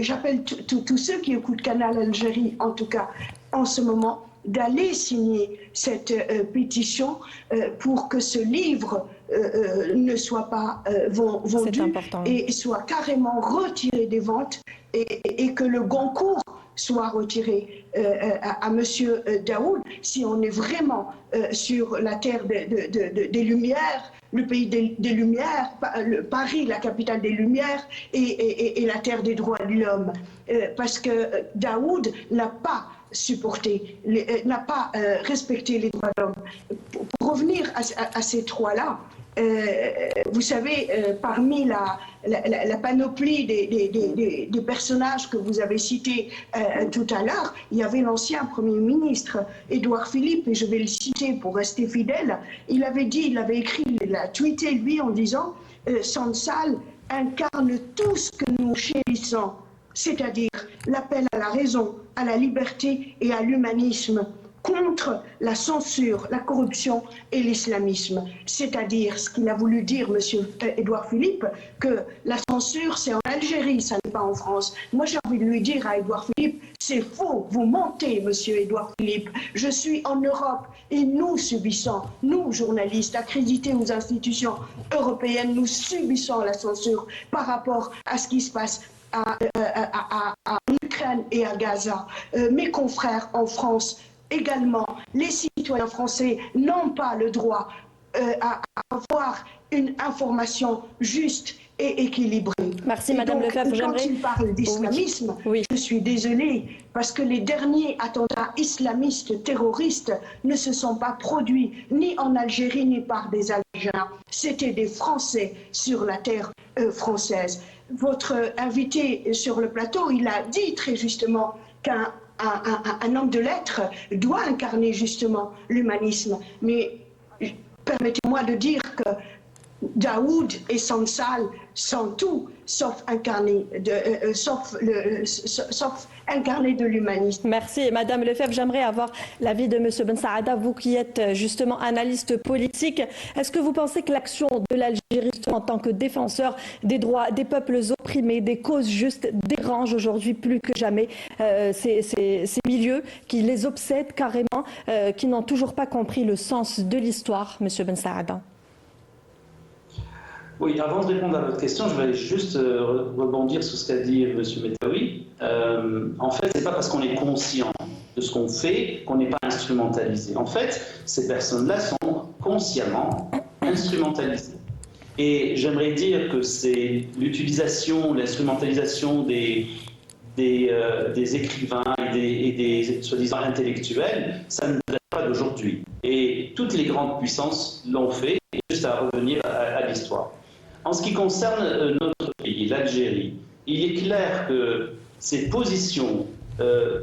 S5: j'appelle tous ceux qui écoutent Canal Algérie, en tout cas en ce moment, d'aller signer cette pétition pour que ce livre ne soit pas vendu et soit carrément retiré des ventes et que le Goncourt soit retiré à Monsieur Daoud, si on est vraiment sur la terre des Lumières, le pays des Lumières, Paris, la capitale des Lumières, et la terre des droits de l'homme. Parce que Daoud n'a pas supporté, n'a pas respecté les droits de l'homme. Pour revenir à ces trois-là, vous savez, parmi la panoplie des personnages que vous avez cités tout à l'heure, il y avait l'ancien Premier ministre Édouard Philippe, et je vais le citer pour rester fidèle. Il avait dit, il avait écrit, il a tweeté lui en disant Sansal incarne tout ce que nous chérissons, c'est-à-dire l'appel à la raison, à la liberté et à l'humanisme, contre la censure, la corruption et l'islamisme. C'est-à-dire ce qu'il a voulu dire, M. Édouard Philippe, que la censure, c'est en Algérie, ça n'est pas en France. Moi, j'ai envie de lui dire à Édouard Philippe, c'est faux, vous mentez, M. Édouard Philippe. Je suis en Europe et nous subissons, nous, journalistes, accrédités aux institutions européennes, nous subissons la censure par rapport à ce qui se passe en Ukraine et à Gaza. Mes confrères en France, également, les citoyens français n'ont pas le droit à avoir une information juste et équilibrée.
S1: Merci,
S5: et
S1: Madame
S5: donc,
S1: Lefebvre.
S5: quand il parle d'islamisme,
S1: oui.
S5: Je suis désolée, parce que les derniers attentats islamistes terroristes ne se sont pas produits ni en Algérie ni par des Algériens. C'était des Français sur la terre française. Votre invité sur le plateau, il a dit très justement qu'un homme de lettres doit incarner justement l'humanisme. Mais permettez-moi de dire que Daoud et Sansal sont tout sauf incarnés de l'humanisme.
S1: Merci, Madame Lefebvre. J'aimerais avoir l'avis de M. Ben Saada, vous qui êtes justement analyste politique. Est-ce que vous pensez que l'action de l'Algérie en tant que défenseur des droits des peuples opprimés, des causes justes, dérange aujourd'hui plus que jamais ces milieux qui les obsèdent carrément, qui n'ont toujours pas compris le sens de l'histoire, M. Ben Saada?
S3: Oui, avant de répondre à votre question, je vais juste rebondir sur ce qu'a dit M. Metaoui. En fait, ce n'est pas parce qu'on est conscient de ce qu'on fait qu'on n'est pas instrumentalisé. En fait, ces personnes-là sont consciemment instrumentalisées. Et j'aimerais dire que c'est l'utilisation, l'instrumentalisation des écrivains et des soi-disant intellectuels, ça ne date pas d'aujourd'hui. Et toutes les grandes puissances l'ont fait, et juste à revenir à l'histoire. En ce qui concerne notre pays, l'Algérie, il est clair que ses positions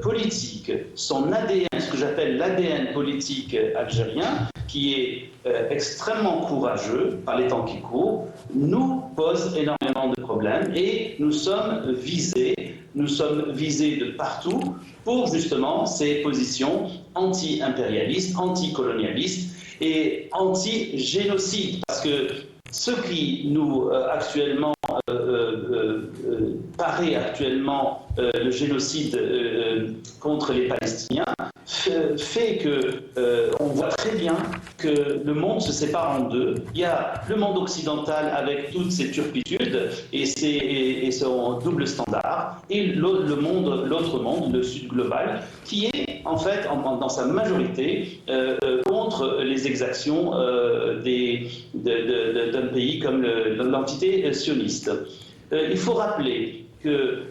S3: politiques, son ADN, ce que j'appelle l'ADN politique algérien, qui est extrêmement courageux par les temps qui courent, nous pose énormément de problèmes et nous sommes visés de partout pour justement ces positions anti-impérialistes, anti-colonialistes et anti-génocide. Parce que ce qui nous actuellement paraît actuellement le génocide contre les Palestiniens fait que on voit très bien que le monde se sépare en deux. Il y a le monde occidental avec toutes ses turpitudes et son double standard, et l'autre monde, le sud global, qui est en fait dans sa majorité contre les exactions d'un pays comme l'entité sioniste. Il faut rappeler que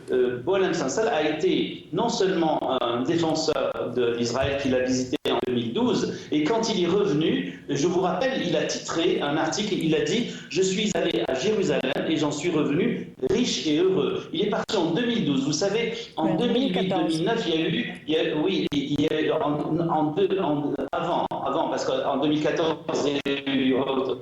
S3: Boualem Sansal a été non seulement un défenseur d'Israël qu'il a visité en 2012, et quand il est revenu, je vous rappelle, il a titré un article, il a dit « Je suis allé à Jérusalem et j'en suis revenu riche et heureux ». Il est parti en 2012. Vous savez, en 2008-2009, il y a eu avant, parce qu'en 2014, il y a eu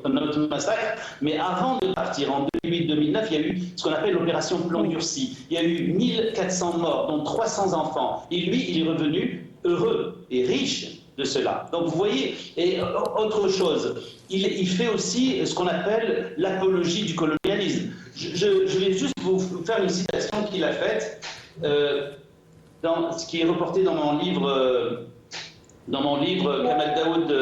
S3: un autre massacre, mais avant de partir, en 2008-2009, il y a eu ce qu'on appelle l'opération Plomb Durci. Il y a eu 1400 morts, dont 300 enfants. Et lui, il est revenu heureux et riche de cela. Donc vous voyez, et autre chose, il fait aussi ce qu'on appelle l'apologie du colonialisme. Je vais juste vous faire une citation qu'il a faite, ce qui est reporté dans mon livre Kamal Daoud,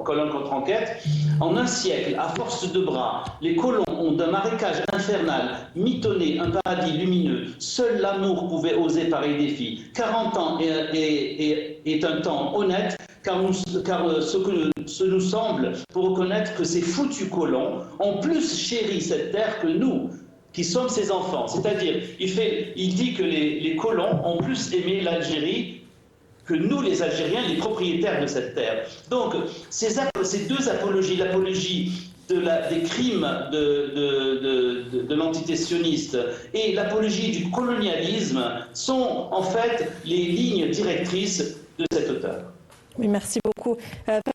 S3: Colonne contre enquête. En un siècle, à force de bras, les colons ont d'un marécage infernal mitonné un paradis lumineux. Seul l'amour pouvait oser pareil défi. 40 ans est un temps honnête, car ce nous semble pour reconnaître que ces foutus colons ont plus chéri cette terre que nous, qui sommes ses enfants. C'est-à-dire, il dit que les colons ont plus aimé l'Algérie que nous, les Algériens, les propriétaires de cette terre. Donc, ces deux apologies, l'apologie des crimes de l'entité sioniste et l'apologie du colonialisme, sont en fait les lignes directrices de cet auteur.
S1: Oui, merci beaucoup.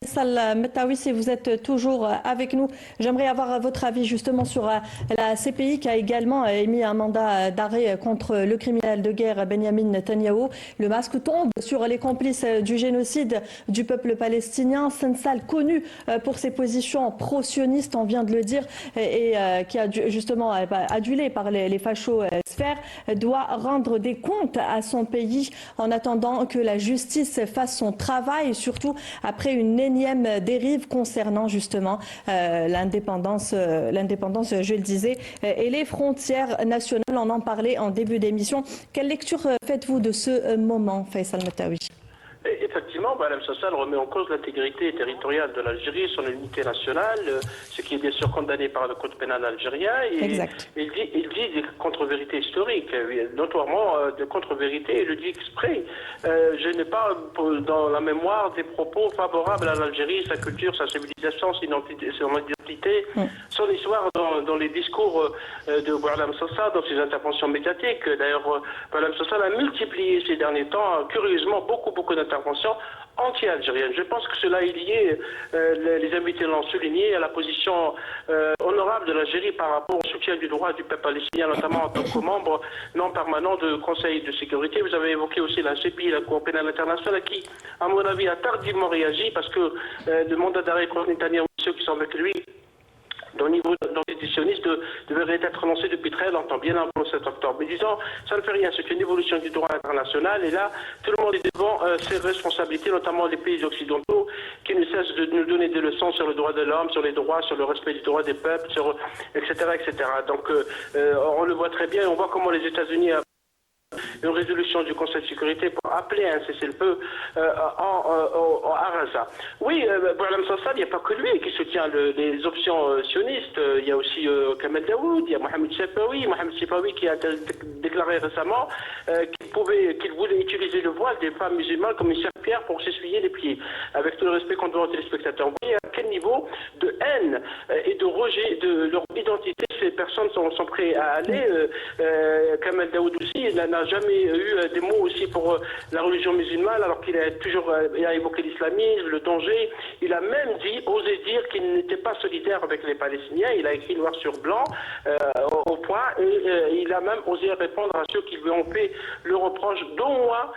S1: Faisal Metaoui, si vous êtes toujours avec nous, j'aimerais avoir votre avis justement sur la CPI qui a également émis un mandat d'arrêt contre le criminel de guerre Benyamin Netanyahou. Le masque tombe sur les complices du génocide du peuple palestinien. Faisal, connu pour ses positions pro-sionistes, on vient de le dire, et qui a justement adulé par les fachos-sphères, doit rendre des comptes à son pays en attendant que la justice fasse son travail, et surtout après une énième dérive concernant justement l'indépendance, je le disais, et les frontières nationales. On en parlait en début d'émission. Quelle lecture faites-vous de ce moment, Faisal Metaoui?
S6: Effectivement, Mme Sassal remet en cause l'intégrité territoriale de l'Algérie, son unité nationale, ce qui est bien sûr condamné par le code pénal algérien. Et
S1: Exact.
S6: Il dit des contre-vérités historiques, notoirement de contre-vérités, il le dit exprès. Je n'ai pas dans la mémoire des propos favorables à l'Algérie, sa culture, sa civilisation, son identité, son histoire dans les discours de Mme Sassal, dans ses interventions médiatiques. D'ailleurs, Mme Sassal a multiplié ces derniers temps, curieusement, beaucoup d'interventions anti-algérienne. Je pense que cela est lié, les invités l'ont souligné, à la position honorable de l'Algérie par rapport au soutien du droit du peuple palestinien, notamment en tant que membre non permanent du Conseil de sécurité. Vous avez évoqué aussi la CPI, la Cour pénale internationale, qui, à mon avis, a tardivement réagi parce que le mandat d'arrêt contre Netanyahou, ceux qui sont avec lui, au niveau constitutionniste devrait être lancé depuis très longtemps, bien avant le 7 octobre. Mais disons, ça ne fait rien, c'est une évolution du droit international et là, tout le monde est devant ses responsabilités, notamment les pays occidentaux, qui ne cessent de nous donner des leçons sur le droit de l'homme, sur les droits, sur le respect du droit des peuples, etc., etc. Donc, on le voit très bien, on voit comment les États-Unis une résolution du Conseil de sécurité pour appeler à un cessez-le-feu à Gaza. Oui, Mme Sassal, il n'y a pas que lui qui soutient les options sionistes. Il y a aussi Kamel Daoud, il y a Mohamed Sifawi qui a déclaré récemment qu'il voulait utiliser le voile des femmes musulmanes comme une serpillère pour s'essuyer les pieds. Avec tout le respect qu'on doit aux téléspectateurs. Vous voyez à quel niveau de haine et de rejet de leur identité ces personnes sont prêtes à aller. Kamel Daoud aussi n'a jamais eu des mots aussi pour la religion musulmane, alors qu'il a toujours évoqué l'islamisme, le danger. Il a même osé dire qu'il n'était pas solidaire avec les Palestiniens. Il a écrit noir sur blanc au point, et il a même osé répondre à ceux qui lui ont fait le reproche d'au moins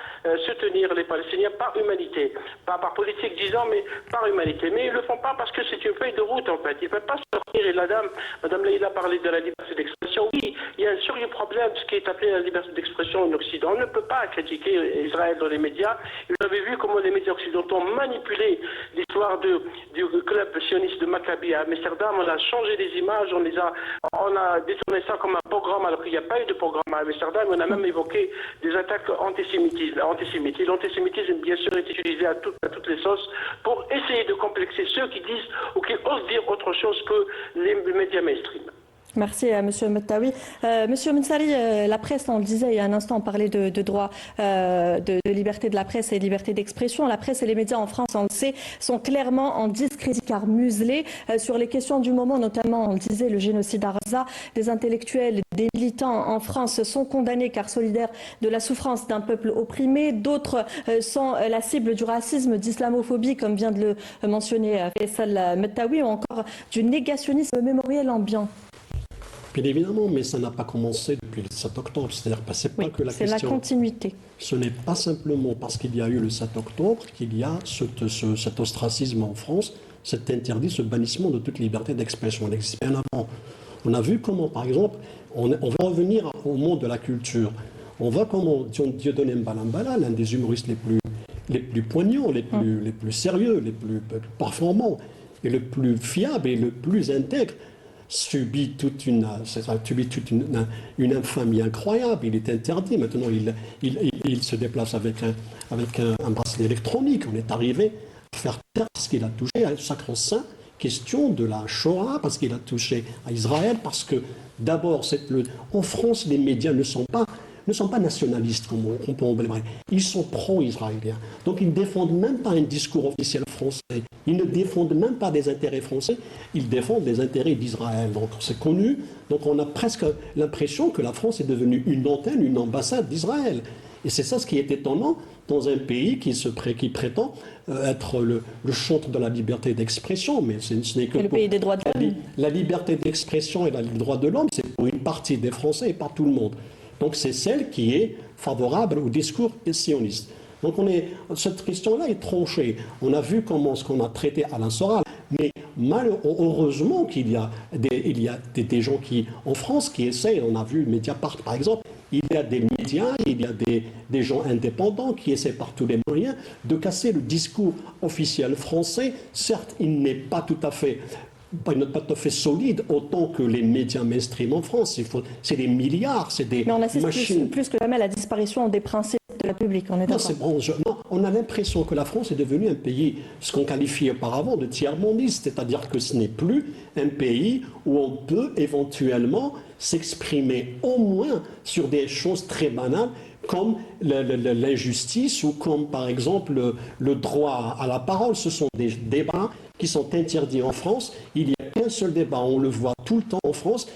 S6: soutenir les Palestiniens par humanité. Pas par politique disant, mais par humanité. Mais ils ne le font pas parce que c'est une feuille de route en fait. Ils ne peuvent pas sortir. Et Madame Leïla parlait de la liberté d'expression. Oui, il y a un sérieux problème de ce qui est appelé la liberté d'expression en Occident. On ne peut pas critiquer Israël dans les médias. Vous avez vu comment les médias occidentaux ont manipulé l'histoire du club sioniste de Maccabi à Amsterdam. On a changé les images, on a détourné ça comme un programme alors qu'il n'y a pas eu de programme à Amsterdam. On a même évoqué des attaques antisémites. L'antisémitisme, bien sûr, est utilisé à toutes les sauces pour essayer de complexer ceux qui disent ou qui osent dire autre chose que les médias mainstream.
S1: Merci à M. Metaoui. Monsieur Mensari, la presse, on le disait il y a un instant, on parlait de droit de liberté de la presse et de liberté d'expression. La presse et les médias en France, on le sait, sont clairement en discrédit car muselés sur les questions du moment, notamment, on le disait, le génocide à Gaza. Des intellectuels, des militants en France sont condamnés car solidaires de la souffrance d'un peuple opprimé. D'autres sont la cible du racisme, d'islamophobie, comme vient de le mentionner Faisal Metaoui, ou encore du négationnisme mémoriel ambiant.
S2: Bien évidemment, mais ça n'a pas commencé depuis le 7 octobre. C'est-à-dire que c'est pas que la question.
S1: C'est la continuité.
S2: Ce n'est pas simplement parce qu'il y a eu le 7 octobre qu'il y a cet ostracisme en France, cet interdit, ce bannissement de toute liberté d'expression. Il existe bien avant. On a vu comment, par exemple, on va revenir au monde de la culture. On voit comment Dieudonné Mbalambala, l'un des humoristes les plus poignants, les plus sérieux, les plus performants, et le plus fiable et le plus intègre, subit toute une infamie incroyable. Il est interdit. Maintenant, il se déplace avec un bracelet électronique. On est arrivé à faire taire parce qu'il a touché à sacro-saint question de la Shoah, parce qu'il a touché à Israël, parce que d'abord, en France, les médias ne sont pas nationalistes, comme on peut en dire. Ils sont pro-israéliens. Donc ils ne défendent même pas un discours officiel français. Ils ne défendent même pas des intérêts français. Ils défendent les intérêts d'Israël. Donc c'est connu. Donc on a presque l'impression que la France est devenue une antenne, une ambassade d'Israël. Et c'est ça ce qui est étonnant dans un pays qui prétend être le chantre de la liberté d'expression, mais ce n'est que
S1: le pays des droits de l'homme.
S2: La liberté d'expression et les droits de l'homme, c'est pour une partie des Français et pas tout le monde. Donc c'est celle qui est favorable au discours sioniste. Donc cette question-là est tranchée. On a vu ce qu'on a traité Alain Soral, mais heureusement qu'il y a des gens en France qui essayent, on a vu Mediapart par exemple, il y a des médias, il y a des gens indépendants qui essaient par tous les moyens de casser le discours officiel français. Certes, il n'est pas tout à fait solide autant que les médias mainstream en France. C'est des milliards, c'est des machines.
S1: Mais on assiste plus que jamais à la disparition des principes de la publique, on est d'accord.
S2: Non, on a l'impression que la France est devenue un pays, ce qu'on qualifiait auparavant de tiers-mondiste, c'est-à-dire que ce n'est plus un pays où on peut éventuellement s'exprimer au moins sur des choses très banales comme l'injustice ou comme par exemple le droit à la parole. Ce sont des débats qui sont interdits en France. Il n'y a qu'un seul débat, on le voit tout le temps en France,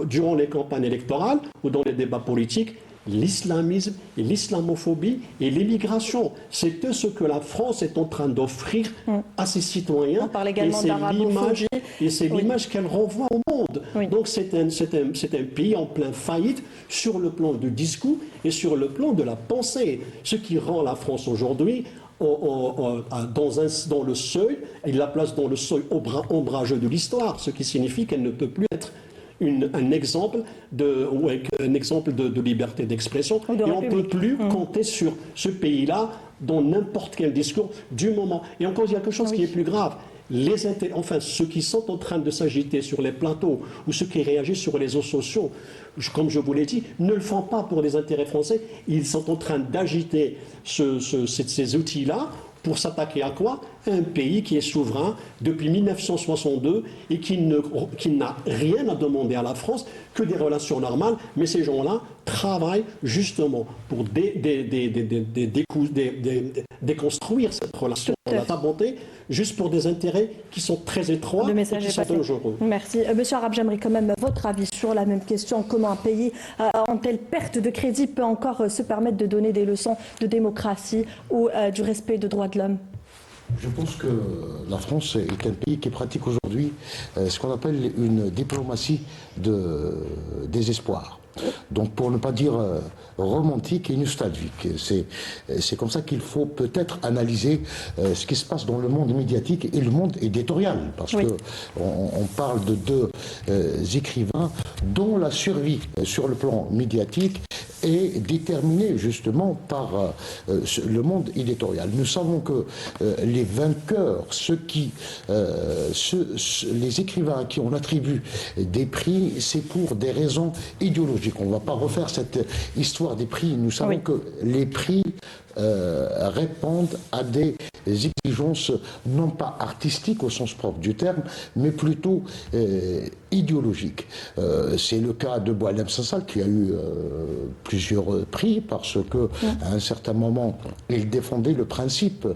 S2: durant les campagnes électorales ou dans les débats politiques, l'islamisme et l'islamophobie et l'immigration. C'est ce que la France est en train d'offrir à ses citoyens.
S1: On parle également d'arabophobie.
S2: Et c'est l'image qu'elle renvoie au monde.
S1: Oui.
S2: Donc c'est un pays en pleine faillite sur le plan du discours et sur le plan de la pensée. Ce qui rend la France aujourd'hui dans le seuil, il la place dans le seuil ombrageux de l'histoire, ce qui signifie qu'elle ne peut plus être un exemple de liberté d'expression. Et on ne peut plus compter sur ce pays-là dans n'importe quel discours du moment. Et encore, il y a quelque chose qui est plus grave. Ceux qui sont en train de s'agiter sur les plateaux ou ceux qui réagissent sur les réseaux sociaux, comme je vous l'ai dit, ne le font pas pour les intérêts français. Ils sont en train d'agiter ces outils-là pour s'attaquer à quoi? Un pays qui est souverain depuis 1962 et qui n'a rien à demander à la France que des relations normales. Mais ces gens-là travaillent justement pour déconstruire cette relation de la bonté, juste pour des intérêts qui sont très étroits et qui sont dangereux.
S1: Merci. Monsieur Arab, j'aimerais quand même votre avis sur la même question. Comment un pays en telle perte de crédit peut encore se permettre de donner des leçons de démocratie ou du respect des droits de l'homme?
S4: Je pense que la France est un pays qui pratique aujourd'hui ce qu'on appelle une diplomatie de désespoir. Donc pour ne pas dire romantique et nostalgique. C'est comme ça qu'il faut peut-être analyser ce qui se passe dans le monde médiatique et le monde éditorial. Parce que on parle de deux écrivains dont la survie sur le plan médiatique est déterminée justement par le monde éditorial. Nous savons que les vainqueurs, les écrivains à qui on attribue des prix, c'est pour des raisons idéologiques. On ne va pas refaire cette histoire des prix. Nous savons que les prix répondent à des exigences non pas artistiques au sens propre du terme, mais plutôt idéologiques. C'est le cas de Boualem Sansal qui a eu plusieurs prix parce que à un certain moment il défendait le principe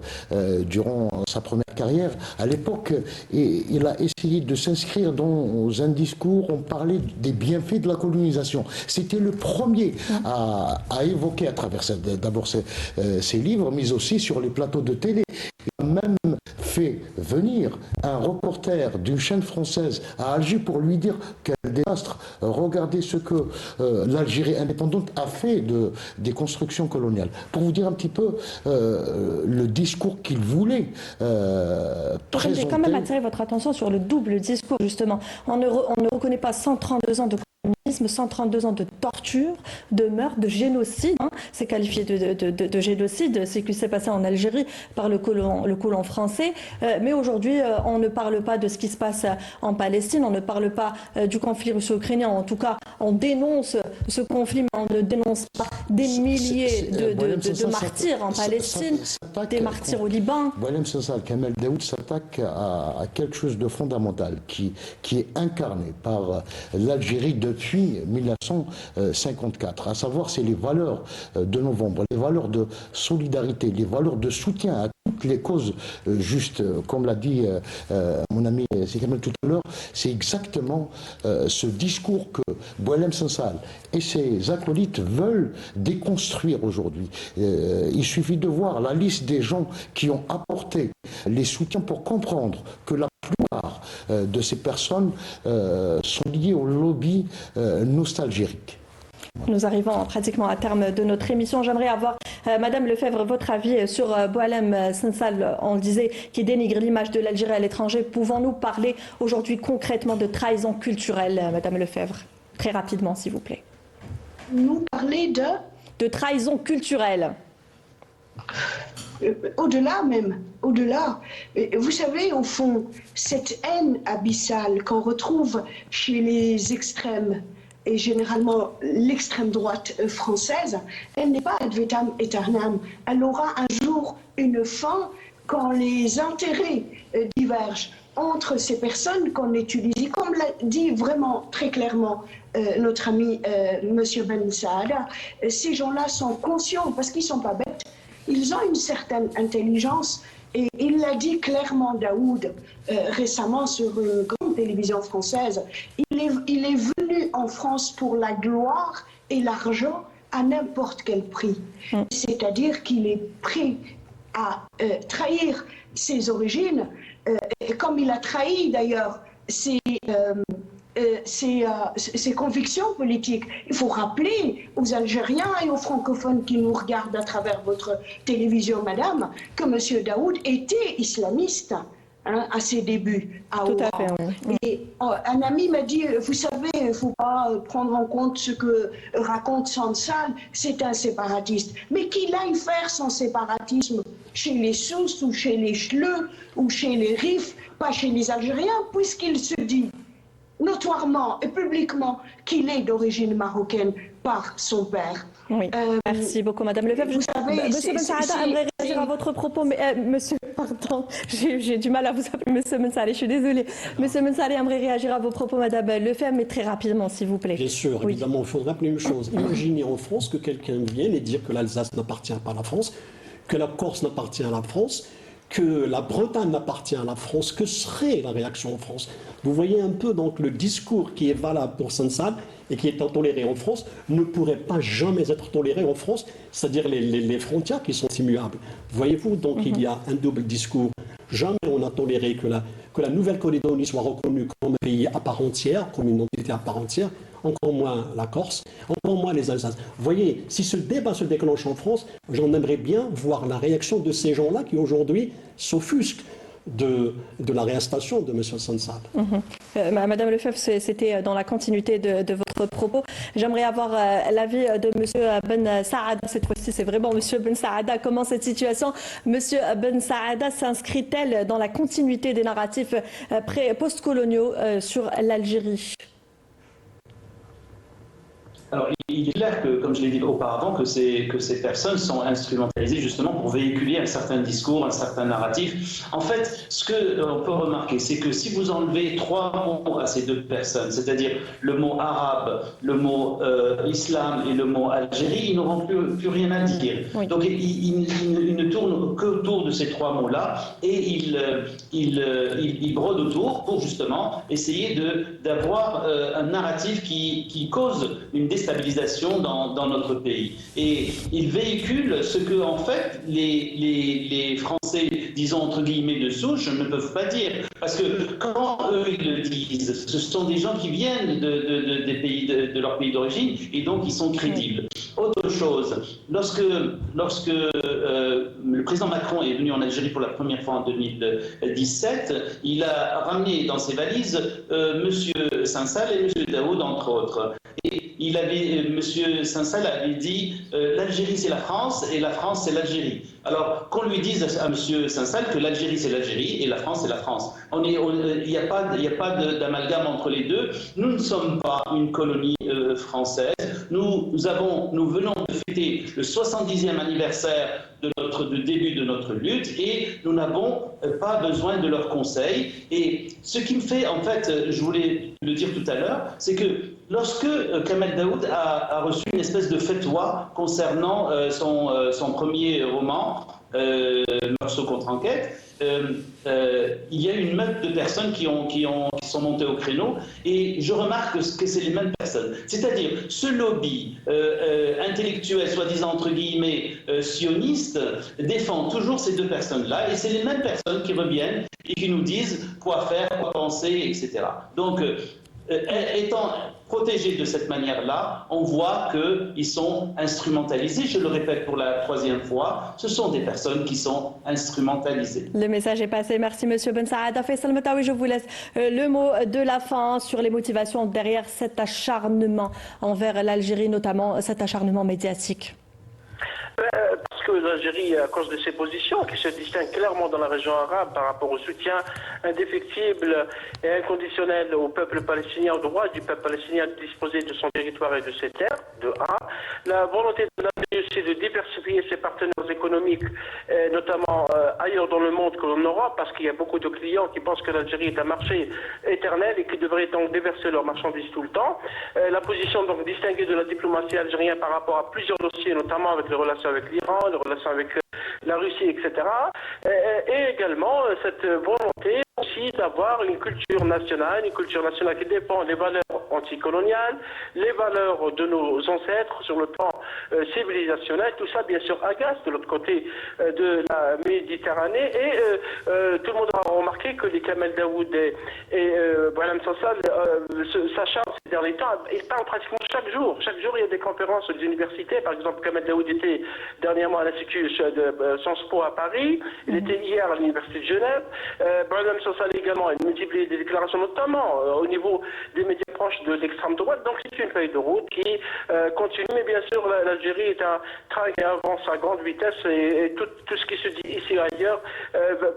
S4: durant sa première carrière. À l'époque, il a essayé de s'inscrire dans un discours, on parlait des bienfaits de la colonisation. C'était le premier à évoquer à travers d'abord ses livres, mais aussi sur les plateaux de télé. Il a même fait venir un reporter d'une chaîne française à Alger pour lui dire quel désastre, regardez ce que l'Algérie indépendante a fait des constructions coloniales. Pour vous dire un petit peu le discours qu'il voulait présenter.
S1: J'ai quand même attiré votre attention sur le double discours, justement. On ne reconnaît pas 132 ans de communisme, 132 ans de torture, de meurtre, de génocide. C'est qualifié de génocide, c'est ce qui s'est passé en Algérie par le colon français. Mais aujourd'hui, on ne parle pas de ce qui se passe en Palestine, on ne parle pas du conflit russo-ukrainien. En tout cas, on dénonce ce conflit, mais on ne dénonce pas des milliers de martyrs en Palestine, des martyrs au Liban.
S4: Boualem Sansal, Kamel Daoud s'attaque à quelque chose de fondamental qui est incarné par l'Algérie depuis 1954, à savoir c'est les valeurs de novembre, les valeurs de solidarité, les valeurs de soutien à toutes les causes justes. Comme l'a dit mon ami Sikamel tout à l'heure, c'est exactement ce discours que Boualem Sansal et ses acolytes veulent déconstruire aujourd'hui. Il suffit de voir la liste des gens qui ont apporté les soutiens pour comprendre que la plupart de ces personnes sont liées au lobby nostalgique.
S1: Nous arrivons pratiquement à terme de notre émission. J'aimerais avoir, Madame Lefebvre, votre avis sur Boualem Sansal. On disait qu'il dénigre l'image de l'Algérie à l'étranger. Pouvons-nous parler aujourd'hui concrètement de trahison culturelle, Madame Lefebvre? Très rapidement, s'il vous plaît.
S5: Nous parler
S1: de trahison culturelle.
S5: Au-delà même, au-delà. Vous savez, au fond, cette haine abyssale qu'on retrouve chez les extrêmes, et généralement l'extrême droite française, elle n'est pas ad vitam aeternam. Elle aura un jour une fin quand les intérêts divergent entre ces personnes qu'on étudie. Comme l'a dit vraiment très clairement notre ami M. Ben Saada, ces gens-là sont conscients, parce qu'ils ne sont pas bêtes, ils ont une certaine intelligence. Et il l'a dit clairement, Daoud, récemment sur une grande télévision française, il est venu en France pour la gloire et l'argent à n'importe quel prix. C'est-à-dire qu'il est prêt à trahir ses origines, comme il a trahi d'ailleurs ses convictions politiques. Il faut rappeler aux Algériens et aux francophones qui nous regardent à travers votre télévision, madame, que M. Daoud était islamiste à ses débuts à
S1: Tout
S5: Oran.
S1: à fait, oui.
S5: Et un ami m'a dit, vous savez, il ne faut pas prendre en compte ce que raconte Sansal, c'est un séparatiste. Mais qu'il aille faire son séparatisme chez les Souss ou chez les Chleux ou chez les Rifs, pas chez les Algériens, puisqu'il se dit notoirement et publiquement qu'il est d'origine marocaine par son père.
S1: Oui. Merci beaucoup, Madame Lefebvre.
S5: Vous savez,
S1: Monsieur Ben Saada aimerait réagir à votre propos, mais monsieur, pardon, j'ai du mal à vous appeler Monsieur Ben Saada, je suis désolée. Monsieur Ben Saada aimerait réagir à vos propos, Madame Lefebvre, mais très rapidement, s'il vous plaît.
S2: Bien sûr,
S1: oui.
S2: Évidemment, il faut rappeler une chose. Imaginez en France que quelqu'un vienne et dire que l'Alsace n'appartient pas à la France, que la Corse n'appartient à la France, que la Bretagne n'appartient à la France. Que serait la réaction en France? Vous voyez un peu donc le discours qui est valable pour Sansal et qui est toléré en France ne pourrait pas jamais être toléré en France, c'est-à-dire les frontières qui sont immuables. Voyez-vous, donc il y a un double discours. Jamais on a toléré que la Nouvelle-Calédonie soit reconnue comme un pays à part entière, comme une entité à part entière, encore moins la Corse, encore moins les Alsaces. Vous voyez, si ce débat se déclenche en France, j'en aimerais bien voir la réaction de ces gens-là qui aujourd'hui s'offusquent de la réarrestation de M. Sansal.
S1: Madame Lefebvre, c'était dans la continuité de votre propos. J'aimerais avoir l'avis de M. Ben Saada. Cette fois-ci, c'est vraiment M. Ben Saada. Comment cette situation, M. Ben Saada, s'inscrit-elle dans la continuité des narratifs post-coloniaux sur l'Algérie?
S3: Alors, il est clair que, comme je l'ai dit auparavant, que ces personnes sont instrumentalisées justement pour véhiculer un certain discours, un certain narratif. En fait, ce qu'on peut remarquer, c'est que si vous enlevez 3 mots à ces 2 personnes, c'est-à-dire le mot arabe, le mot islam et le mot Algérie, ils n'auront plus rien à dire. Oui. Donc, ils ne tournent qu'autour de ces 3 mots-là et ils brodent autour pour justement essayer d'avoir un narratif qui cause une déstabilisation dans notre pays. Et il véhicule ce que, en fait, les Français, disons entre guillemets de souche, ne peuvent pas dire. Parce que quand eux, ils le disent, ce sont des gens qui viennent de leur pays d'origine et donc ils sont crédibles. Autre chose, lorsque le président Macron est venu en Algérie pour la première fois en 2017, il a ramené dans ses valises M. Sansal et M. Daoud, entre autres. Et M. Sansal avait dit l'Algérie c'est la France et la France c'est l'Algérie. Alors qu'on lui dise à M. Sansal que l'Algérie c'est l'Algérie et la France c'est la France. Il n'y a pas d'amalgame entre les deux. Nous ne sommes pas une colonie française. Nous venons de fêter le 70e anniversaire du début de notre lutte et nous n'avons pas besoin de leurs conseils. Et ce qui me fait, en fait, je voulais le dire tout à l'heure, c'est que lorsque Kamel Daoud a reçu une espèce de fatwa concernant son premier roman, Meursault contre-enquête, il y a une meute de personnes qui sont montées au créneau, et je remarque que c'est les mêmes personnes. C'est-à-dire, ce lobby intellectuel, soi-disant entre guillemets sioniste, défend toujours ces deux personnes-là, et c'est les mêmes personnes qui reviennent et qui nous disent quoi faire, quoi penser, etc. Donc, étant protégés de cette manière-là, on voit qu'ils sont instrumentalisés. Je le répète pour la 3e fois, ce sont des personnes qui sont instrumentalisées.
S1: Le message est passé. Merci, Monsieur Ben Saada. Faisal Mataoui, je vous laisse le mot de la fin sur les motivations derrière cet acharnement envers l'Algérie, notamment cet acharnement médiatique.
S6: Parce que l'Algérie, à cause de ses positions, qui se distinguent clairement dans la région arabe par rapport au soutien indéfectible et inconditionnel au peuple palestinien, au droit du peuple palestinien de disposer de son territoire et de ses terres, de A. La volonté de l'Algérie aussi de diversifier ses partenaires économiques, notamment ailleurs dans le monde que en Europe, parce qu'il y a beaucoup de clients qui pensent que l'Algérie est un marché éternel et qui devraient donc déverser leurs marchandises tout le temps. La position donc distinguée de la diplomatie algérienne par rapport à plusieurs dossiers, notamment avec les relations avec l'Iran, les relations avec la Russie, etc. Et également cette volonté aussi d'avoir une culture nationale qui défend les valeurs anticoloniales, les valeurs de nos ancêtres sur le plan civilisationnel. Tout ça, bien sûr, agace de l'autre côté de la Méditerranée. Et tout le monde a remarqué que les Kamel Daoud et Boualem Sansal s'acharnent ces derniers temps. Ils parlent pratiquement chaque jour. Chaque jour, il y a des conférences des universités. Par exemple, Kamel Daoud était dernièrement à l'Institut de Sciences Po à Paris. Il était hier à l'Université de Genève. Boualem Sansal également a multiplié des déclarations, notamment au niveau des médias proches de l'extrême droite. Donc c'est une feuille de route qui continue. Mais bien sûr, l'Algérie est un train qui avance à grande vitesse et tout ce qui se dit ici et ailleurs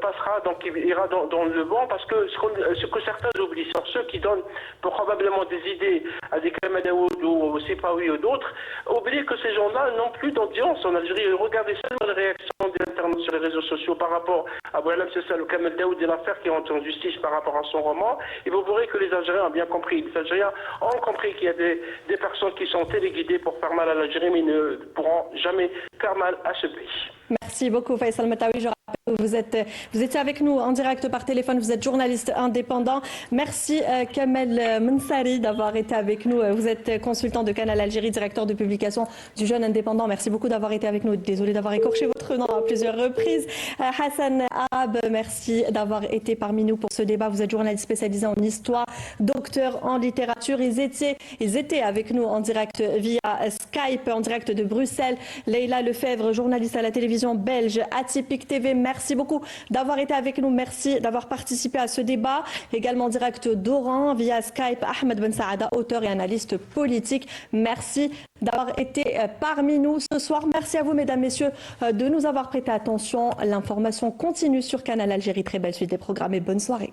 S6: passera, donc ira dans le vent, parce que ce que certains oublient, sont ceux qui donnent probablement des idées à des Kamel Daoud ou au Sifawi ou d'autres, oublient que ces gens-là n'ont plus d'audience en Algérie. Regardez seulement les réactions des internautes sur les réseaux sociaux par rapport à Boualem Sansal ou Kamel Daoud et l'affaire qui rentre en justice par rapport à son roman, et vous verrez que les Algériens ont bien compris. Les Algériens ont compris qu'il y a des personnes qui sont téléguidées pour faire mal à l'Algérie, mais ils ne pourront jamais faire mal à ce pays.
S1: Merci beaucoup, Faisal Mataoui. Je rappelle que vous étiez avec nous en direct par téléphone. Vous êtes journaliste indépendant. Merci, Kamel Mensari, d'avoir été avec nous. Vous êtes consultant de Canal Algérie, directeur de publication du Jeune Indépendant. Merci beaucoup d'avoir été avec nous. Désolé d'avoir écorché votre nom à plusieurs reprises. Hassan Arab, merci d'avoir été parmi nous pour ce débat. Vous êtes journaliste spécialisé en histoire, docteur en littérature. Ils étaient avec nous en direct via Skype, en direct de Bruxelles. Leïla Lefebvre, journaliste à la télévision belge Atypique TV, merci beaucoup d'avoir été avec nous, merci d'avoir participé à ce débat. Également en direct d'Oran via Skype, Ahmed Ben Saada, auteur et analyste politique. Merci d'avoir été parmi nous ce soir. Merci à vous, mesdames, messieurs, de nous avoir prêté attention. L'information continue sur Canal Algérie. Très belle suite des programmes et bonne soirée.